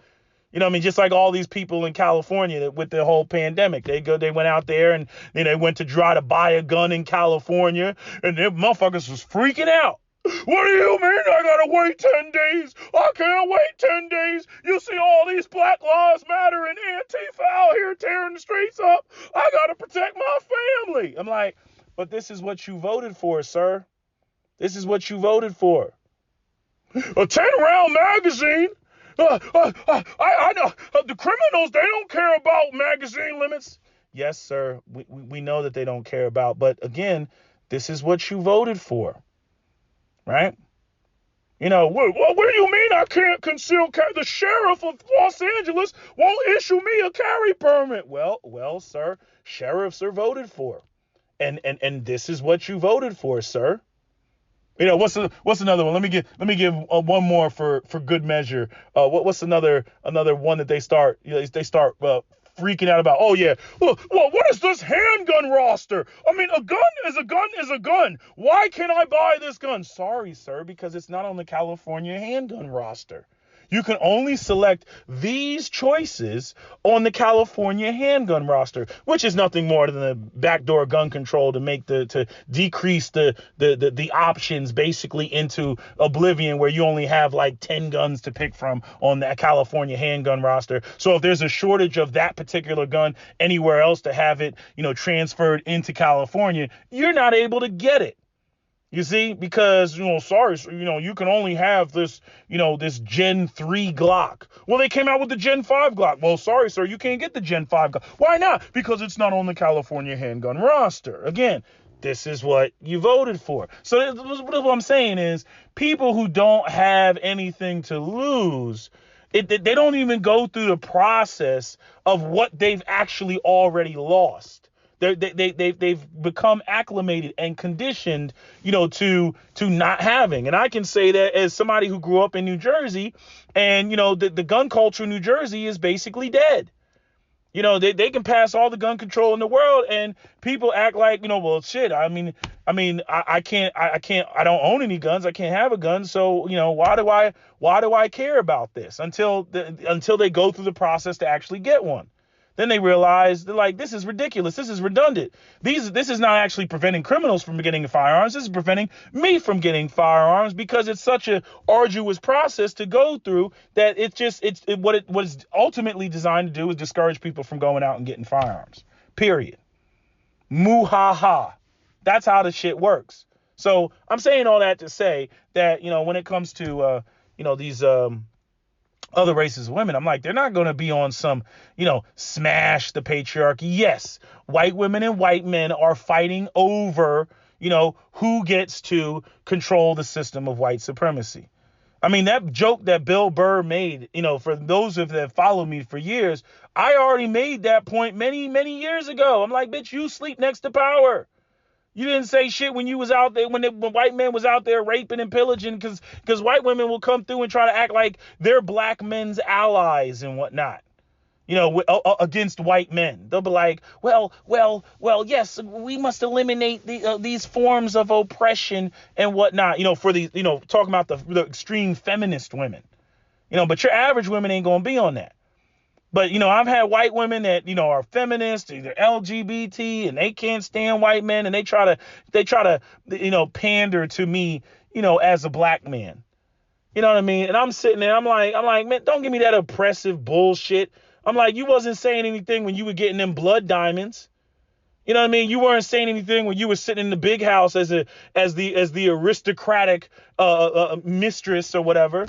Just like all these people in California with the whole pandemic, they went out there and they went to try to buy a gun in California, and them motherfuckers was freaking out. What do you mean I gotta wait 10 days? I can't wait 10 days. You see all these Black Lives Matter and Antifa out here tearing the streets up. I gotta protect my family. I'm like, but this is what you voted for, sir. This is what you voted for. A 10-round magazine? I know. The criminals, they don't care about magazine limits. Yes, sir. We know that they don't care about. But again, this is what you voted for. Right? What do you mean I can't conceal carry? The sheriff of Los Angeles won't issue me a carry permit. Well, sir, sheriffs are voted for. And this is what you voted for, sir. What's another one? Let me give one more for good measure. What's another one that they start freaking out about? Oh yeah. Well, what is this handgun roster? I mean, a gun is a gun. Why can't I buy this gun? Sorry, sir, because it's not on the California handgun roster. You can only select these choices on the California handgun roster, which is nothing more than the backdoor gun control to decrease the options basically into oblivion, where you only have like 10 guns to pick from on that California handgun roster. So if there's a shortage of that particular gun anywhere else to have it, transferred into California, you're not able to get it. You see, because, sorry, you can only have this, this Gen 3 Glock. Well, they came out with the Gen 5 Glock. Well, sorry, sir, you can't get the Gen 5 Glock. Why not? Because it's not on the California handgun roster. Again, this is what you voted for. So what I'm saying is, people who don't have anything to lose, they don't even go through the process of what they've actually already lost. They've become acclimated and conditioned, to not having. And I can say that as somebody who grew up in New Jersey, and, the gun culture in New Jersey is basically dead. They can pass all the gun control in the world, and people act like, well, shit. I don't own any guns. I can't have a gun. So, why do I care about this until they go through the process to actually get one? Then they realize, they're like, this is ridiculous. This is redundant. This is not actually preventing criminals from getting firearms. This is preventing me from getting firearms, because it's such a arduous process to go through that what it was ultimately designed to do is discourage people from going out and getting firearms. Period. Moo-ha-ha. That's how the shit works. So I'm saying all that to say that, when it comes to, these other races of women, I'm like, they're not going to be on some, smash the patriarchy. Yes, white women and white men are fighting over, who gets to control the system of white supremacy. I mean, that joke that Bill Burr made, for those of that follow me for years, I already made that point many, many years ago. I'm like, bitch, you sleep next to power. You didn't say shit when you was out there, when white men was out there raping and pillaging, because white women will come through and try to act like they're black men's allies and whatnot, against white men. They'll be like, well, yes, we must eliminate these forms of oppression and whatnot, for the, talking about the extreme feminist women, but your average women ain't going to be on that. But, I've had white women that, are feminists, either LGBT, and they can't stand white men, and they try to pander to me, as a black man. You know what I mean? And I'm sitting there, I'm like, man, don't give me that oppressive bullshit. I'm like, you wasn't saying anything when you were getting them blood diamonds. You know what I mean? You weren't saying anything when you were sitting in the big house as the aristocratic mistress or whatever,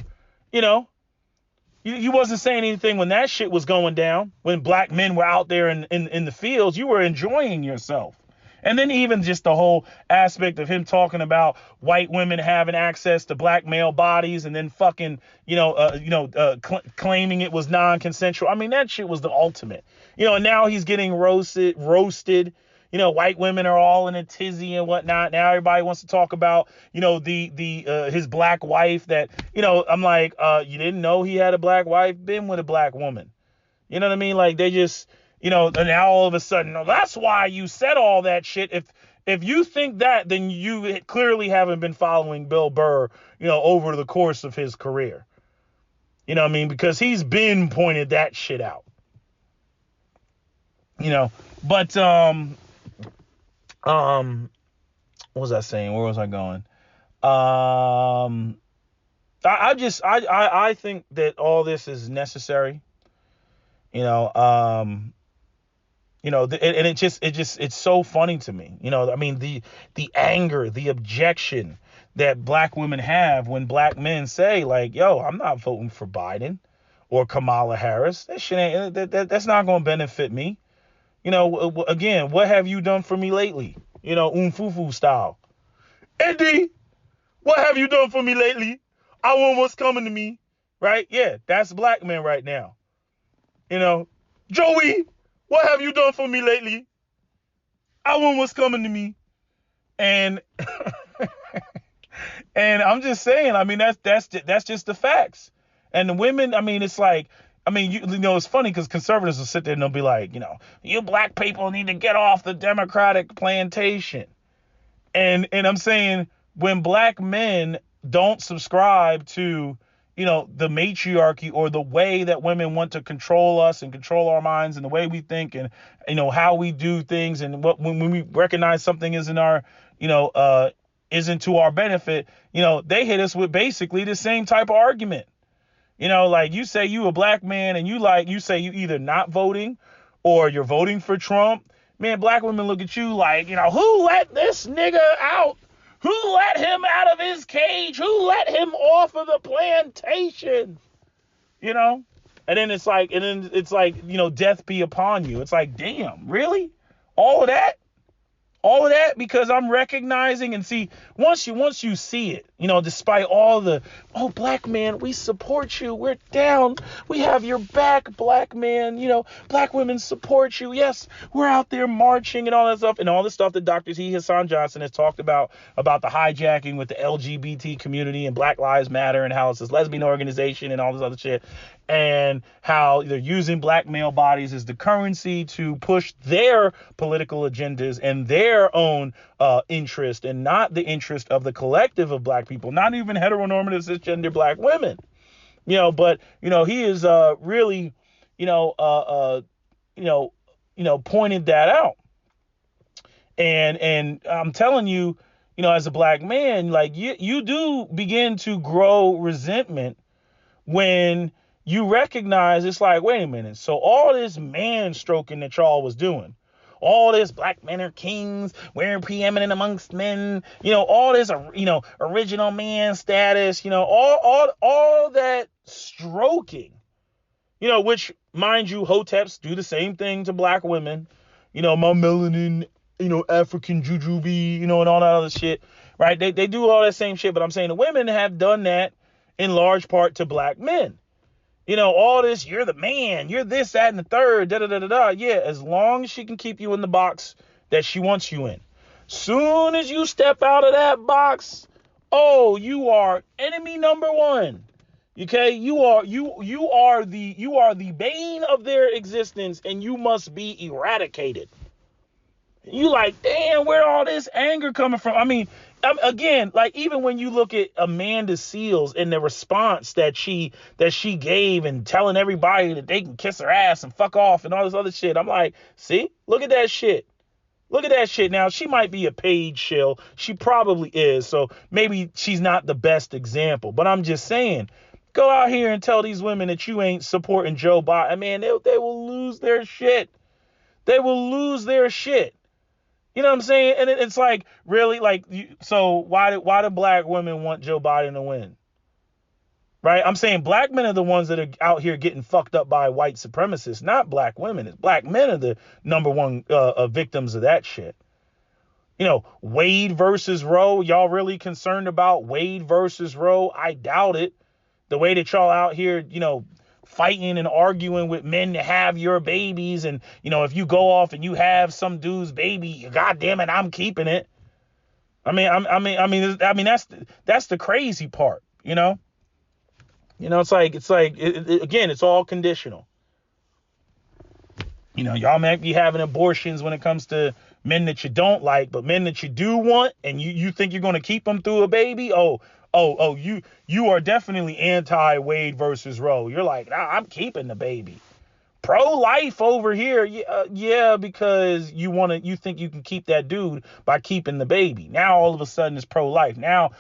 You wasn't saying anything when that shit was going down, when black men were out there in the fields. You were enjoying yourself. And then even just the whole aspect of him talking about white women having access to black male bodies and then fucking, claiming it was non-consensual. I mean, that shit was the ultimate. And now he's getting roasted. White women are all in a tizzy and whatnot. Now everybody wants to talk about, his black wife that, I'm like, you didn't know he had a black wife? Been with a black woman. You know what I mean? Like, they just, and now all of a sudden, no, that's why you said all that shit. If you think that, then you clearly haven't been following Bill Burr, over the course of his career. You know what I mean? Because he's been pointed that shit out. But, what was I saying? Where was I going? I think that all this is necessary, and it's so funny to me, I mean, the anger, the objection that black women have when black men say like, yo, I'm not voting for Biden or Kamala Harris. That shit ain't, that's not going to benefit me. Again, what have you done for me lately? Umfufu style. Eddie, what have you done for me lately? I want what's coming to me, right? Yeah, that's black men right now. Joey, what have you done for me lately? I want what's coming to me. And and I'm just saying, I mean, that's just the facts. And the women, I mean, it's like, it's funny because conservatives will sit there and they'll be like, you black people need to get off the Democratic plantation. And I'm saying, when black men don't subscribe to, the matriarchy, or the way that women want to control us and control our minds and the way we think, and, how we do things, and when we recognize something isn't our, isn't to our benefit, they hit us with basically the same type of argument. Like, you say you a black man, and you say you either not voting or you're voting for Trump. Man, black women look at you like, who let this nigga out? Who let him out of his cage? Who let him off of the plantation? And then it's like, death be upon you. It's like, damn, really? All of that? All of that because I'm recognizing, and see, once you see it, despite all the, oh, black man, we support you. We're down. We have your back, black man. Black women support you. Yes, we're out there marching and all that stuff, and all the stuff that Dr. T. Hassan Johnson has talked about the hijacking with the LGBT community and Black Lives Matter, and how it's this lesbian organization and all this other shit, and how they're using black male bodies as the currency to push their political agendas and their own interest, and not the interest of the collective of black people, not even heteronormative cisgender black women. But he is really pointed that out, and I'm telling you, as a black man, like, you do begin to grow resentment when you recognize it's like, wait a minute. So all this man stroking that y'all was doing, all this black men are kings, we're preeminent amongst men, all this, original man status, all that stroking, which, mind you, hoteps do the same thing to black women, my melanin, African jujube, and all that other shit, right? They do all that same shit, but I'm saying the women have done that in large part to black men. All this, you're the man, you're this, that, and the third, da-da-da-da-da. Yeah, as long as she can keep you in the box that she wants you in. Soon as you step out of that box, oh, you are enemy number one. Okay? You are the bane of their existence, and you must be eradicated. You like, damn, where all this anger coming from? I mean, again, like, even when you look at Amanda Seales and the response that she gave, and telling everybody that they can kiss her ass and fuck off and all this other shit, I'm like, see, look at that shit. Look at that shit. Now, she might be a paid shill. She probably is. So maybe she's not the best example, but I'm just saying, go out here and tell these women that you ain't supporting Joe Biden. Man, they will lose their shit. They will lose their shit. You know what I'm saying? And it's like, really, like, so why do black women want Joe Biden to win? Right? I'm saying black men are the ones that are out here getting fucked up by white supremacists, not black women. It's black men are the number one victims of that shit. Wade versus Roe. Y'all really concerned about Wade versus Roe? I doubt it. The way that y'all out here, fighting and arguing with men to have your babies, and if you go off and you have some dude's baby, god damn it, I'm keeping it. I mean that's the crazy part, it's like again, it's all conditional. Y'all might be having abortions when it comes to men that you don't like, but men that you do want, and you think you're going to keep them through a baby. You are definitely anti Wade versus Roe. You're like, nah, I'm keeping the baby. Pro-life over here. Yeah, because you think you can keep that dude by keeping the baby. Now all of a sudden it's pro-life. Now,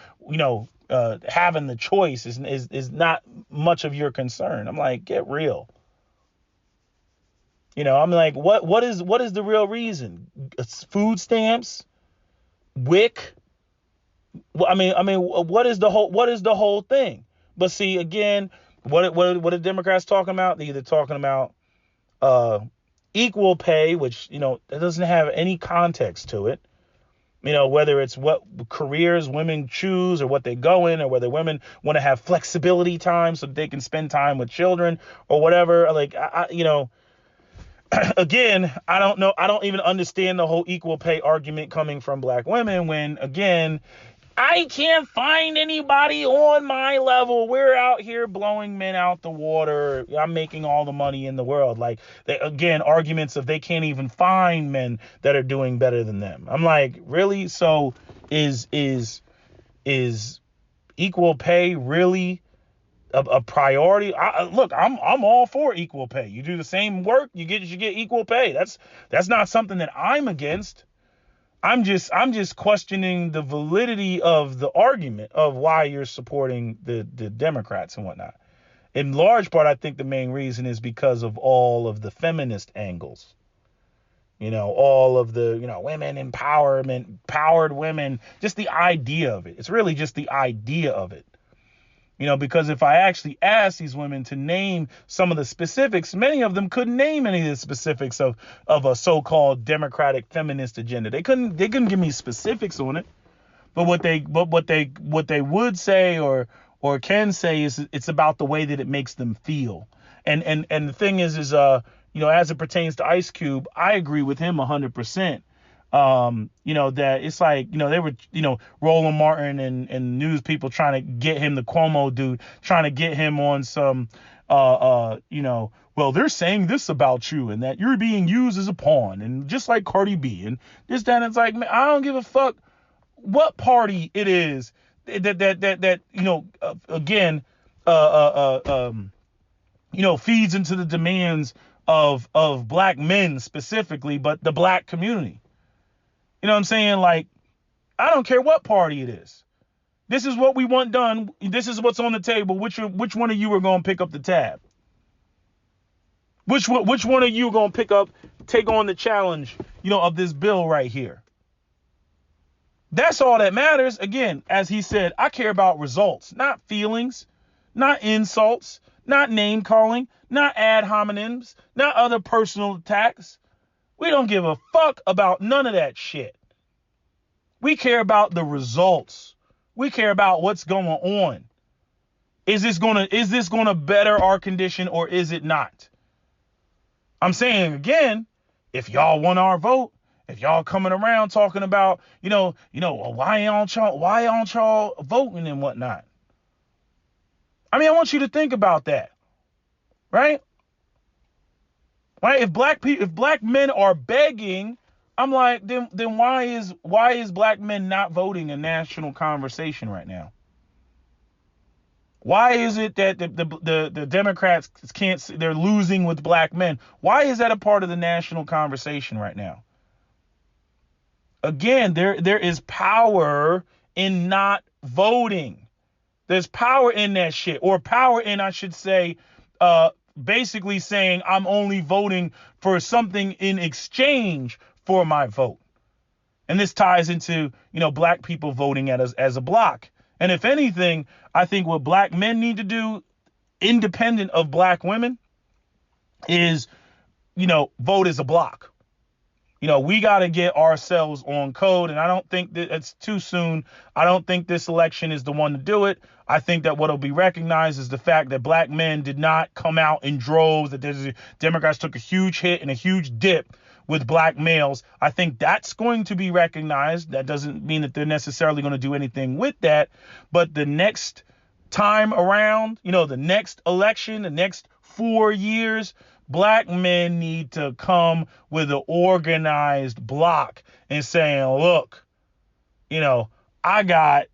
having the choice is not much of your concern. I'm like, get real. I'm like, what is the real reason? It's food stamps, WIC. I mean, what is the whole thing? But see, again, what are Democrats talking about? They're either talking about equal pay, which that doesn't have any context to it. Whether it's what careers women choose or what they go in, or whether women want to have flexibility time so that they can spend time with children or whatever. Like, again, I don't know. I don't even understand the whole equal pay argument coming from black women when, again, I can't find anybody on my level. We're out here blowing men out the water. I'm making all the money in the world. Like, again, arguments of they can't even find men that are doing better than them. I'm like, really? So is equal pay really a priority. Look, I'm all for equal pay. You do the same work, you get equal pay. That's not something that I'm against. I'm just questioning the validity of the argument of why you're supporting the Democrats and whatnot. In large part, I think the main reason is because of all of the feminist angles. All of the, women empowerment, empowered women, just the idea of it. It's really just the idea of it. Because if I actually asked these women to name some of the specifics, many of them couldn't name any of the specifics of a so-called democratic feminist agenda. They couldn't give me specifics on it. But what they would say or can say is it's about the way that it makes them feel. And the thing is as it pertains to Ice Cube, I agree with him 100%. That it's like, they were, Roland Martin and news people trying to get him, the Cuomo dude, trying to get him on some, well, they're saying this about you and that you're being used as a pawn, and just like Cardi B and this, that, and it's like, man, I don't give a fuck what party it is that again, feeds into the demands of black men specifically, but the black community. You know what I'm saying? Like, I don't care what party it is. This is what we want done. This is what's on the table. Which one of you are going to pick up the tab? Which one of you are going to take on the challenge, of this bill right here? That's all that matters. Again, as he said, I care about results, not feelings, not insults, not name calling, not ad hominems, not other personal attacks. We don't give a fuck about none of that shit. We care about the results. We care about what's going on. Is this gonna better our condition or is it not? I'm saying again, if y'all want our vote, if y'all coming around talking about, why aren't y'all voting and whatnot? I mean, I want you to think about that, right? Right? If black men are begging, I'm like, then why is black men not voting a national conversation right now? Why is it that the Democrats they're losing with black men? Why is that a part of the national conversation right now? Again, there is power in not voting. There's power in that shit, or power in, I should say, basically saying I'm only voting for something in exchange for my vote. And this ties into, black people voting as a block. And if anything, I think what black men need to do, independent of black women, is, vote as a block. We got to get ourselves on code. And I don't think that it's too soon. I don't think this election is the one to do it. I think that what will be recognized is the fact that black men did not come out in droves, that Democrats took a huge hit and a huge dip with black males. I think that's going to be recognized. That doesn't mean that they're necessarily going to do anything with that. But the next time around, the next election, the next 4 years, black men need to come with an organized block and saying, look, I got,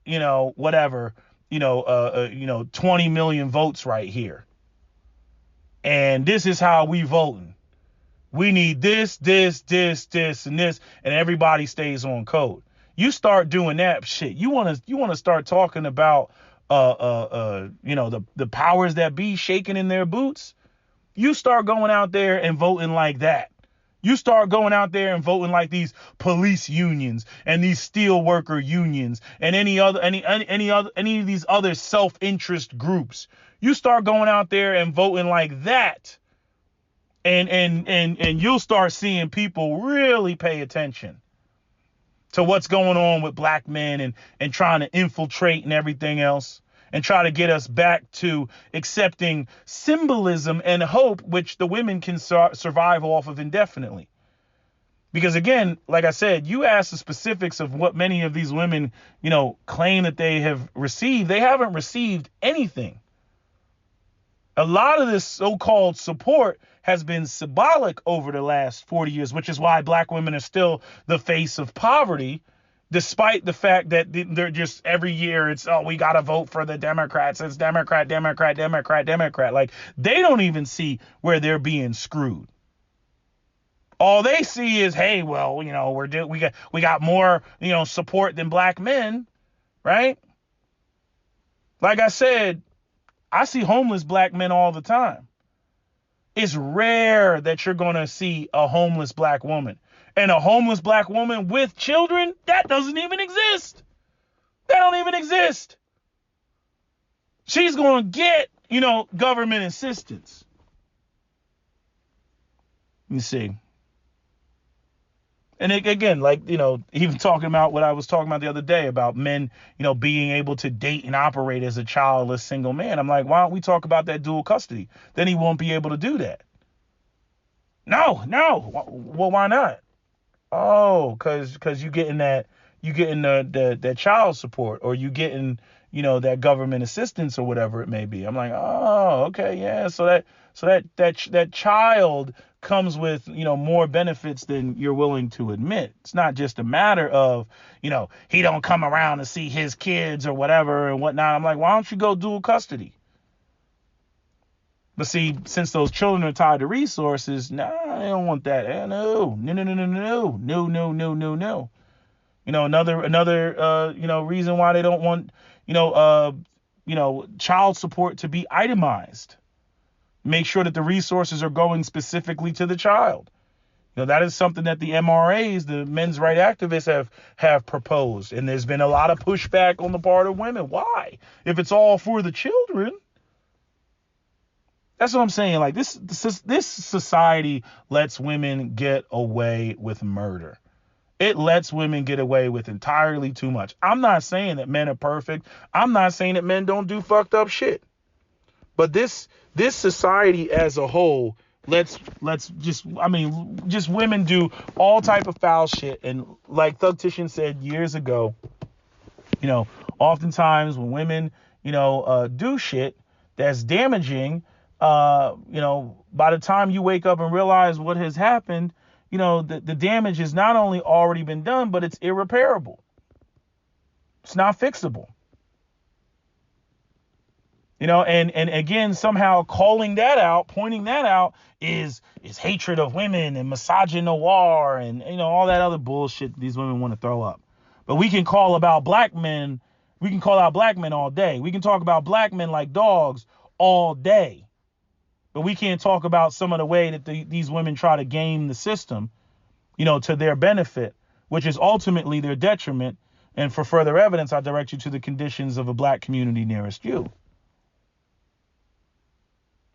whatever, 20 million votes right here. And this is how we voting. We need this, and this, and everybody stays on code. You start doing that shit. You want to start talking about, the powers that be shaking in their boots. You start going out there and voting like that. You start going out there and voting like these police unions and these steel worker unions and any of these other self-interest groups. You start going out there and voting like that. And you'll start seeing people really pay attention to what's going on with black men and trying to infiltrate and everything else, and try to get us back to accepting symbolism and hope, which the women can survive off of indefinitely. Because again, like I said, you ask the specifics of what many of these women, claim that they have received. They haven't received anything. A lot of this so-called support has been symbolic over the last 40 years, which is why black women are still the face of poverty, despite the fact that they're just every year it's, oh, we got to vote for the Democrats. It's Democrat, Democrat, Democrat, Democrat. Like, they don't even see where they're being screwed. All they see is, hey, well, you know, we got more, you know, support than black men, right? Like I said, I see homeless black men all the time. It's rare that you're going to see a homeless black woman. And a homeless black woman with children, that doesn't even exist. That don't even exist. She's going to get, you know, government assistance. You see. And again, like, you know, even talking about what I was talking about the other day about men, you know, being able to date and operate as a childless single man. I'm like, why don't we talk about that dual custody? Then he won't be able to do that. No. Well, why not? Oh, cause you getting that child support, or you getting, you know, that government assistance or whatever it may be. I'm like, oh, okay, yeah. So that child comes with, you know, more benefits than you're willing to admit. It's not just a matter of, you know, he don't come around to see his kids or whatever and whatnot. I'm like, why don't you go dual custody? But see, since those children are tied to resources, nah, I don't want that. No. You know, another you know, reason why they don't want, you know, child support to be itemized. Make sure that the resources are going specifically to the child. You know, that is something that the MRAs, the men's rights activists, have proposed. And there's been a lot of pushback on the part of women. Why? If it's all for the children. That's what I'm saying. Like, this society lets women get away with murder. It lets women get away with entirely too much. I'm not saying that men are perfect. I'm not saying that men don't do fucked up shit. But this society as a whole let's just women do all type of foul shit. And like Thugtician said years ago, you know, oftentimes when women, you know, do shit that's damaging, you know, by the time you wake up and realize what has happened, you know, the damage has not only already been done, but it's irreparable. It's not fixable. You know, and again, somehow calling that out, pointing that out is hatred of women and misogynoir and, you know, all that other bullshit these women want to throw up. But we can call out black men all day. We can talk about black men like dogs all day. But we can't talk about some of the way that these women try to game the system, you know, to their benefit, which is ultimately their detriment. And for further evidence, I direct you to the conditions of a black community nearest you.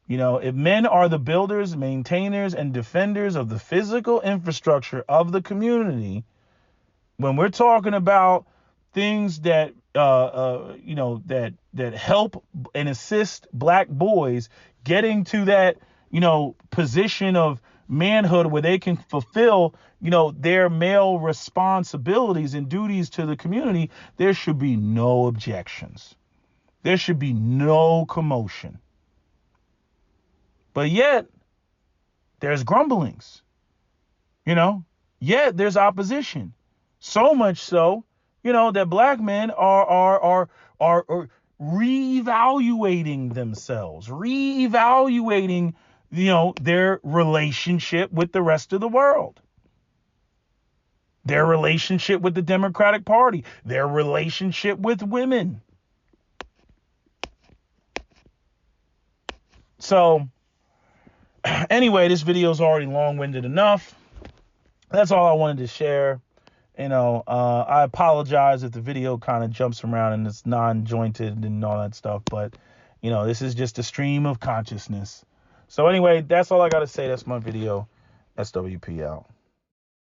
You know, if men are the builders, maintainers, and defenders of the physical infrastructure of the community, when we're talking about things that, you know, that help and assist black boys getting to that, you know, position of manhood where they can fulfill, you know, their male responsibilities and duties to the community, there should be no objections. There should be no commotion. But yet, there's grumblings, you know, yet there's opposition. So much so, you know, that black men are reevaluating themselves, reevaluating, you know, their relationship with the rest of the world, their relationship with the Democratic Party, their relationship with women. So, anyway, this video is already long-winded enough. That's all I wanted to share. You know, I apologize if the video kind of jumps around and it's non-jointed and all that stuff. But, you know, this is just a stream of consciousness. So anyway, that's all I got to say. That's my video. SWP out.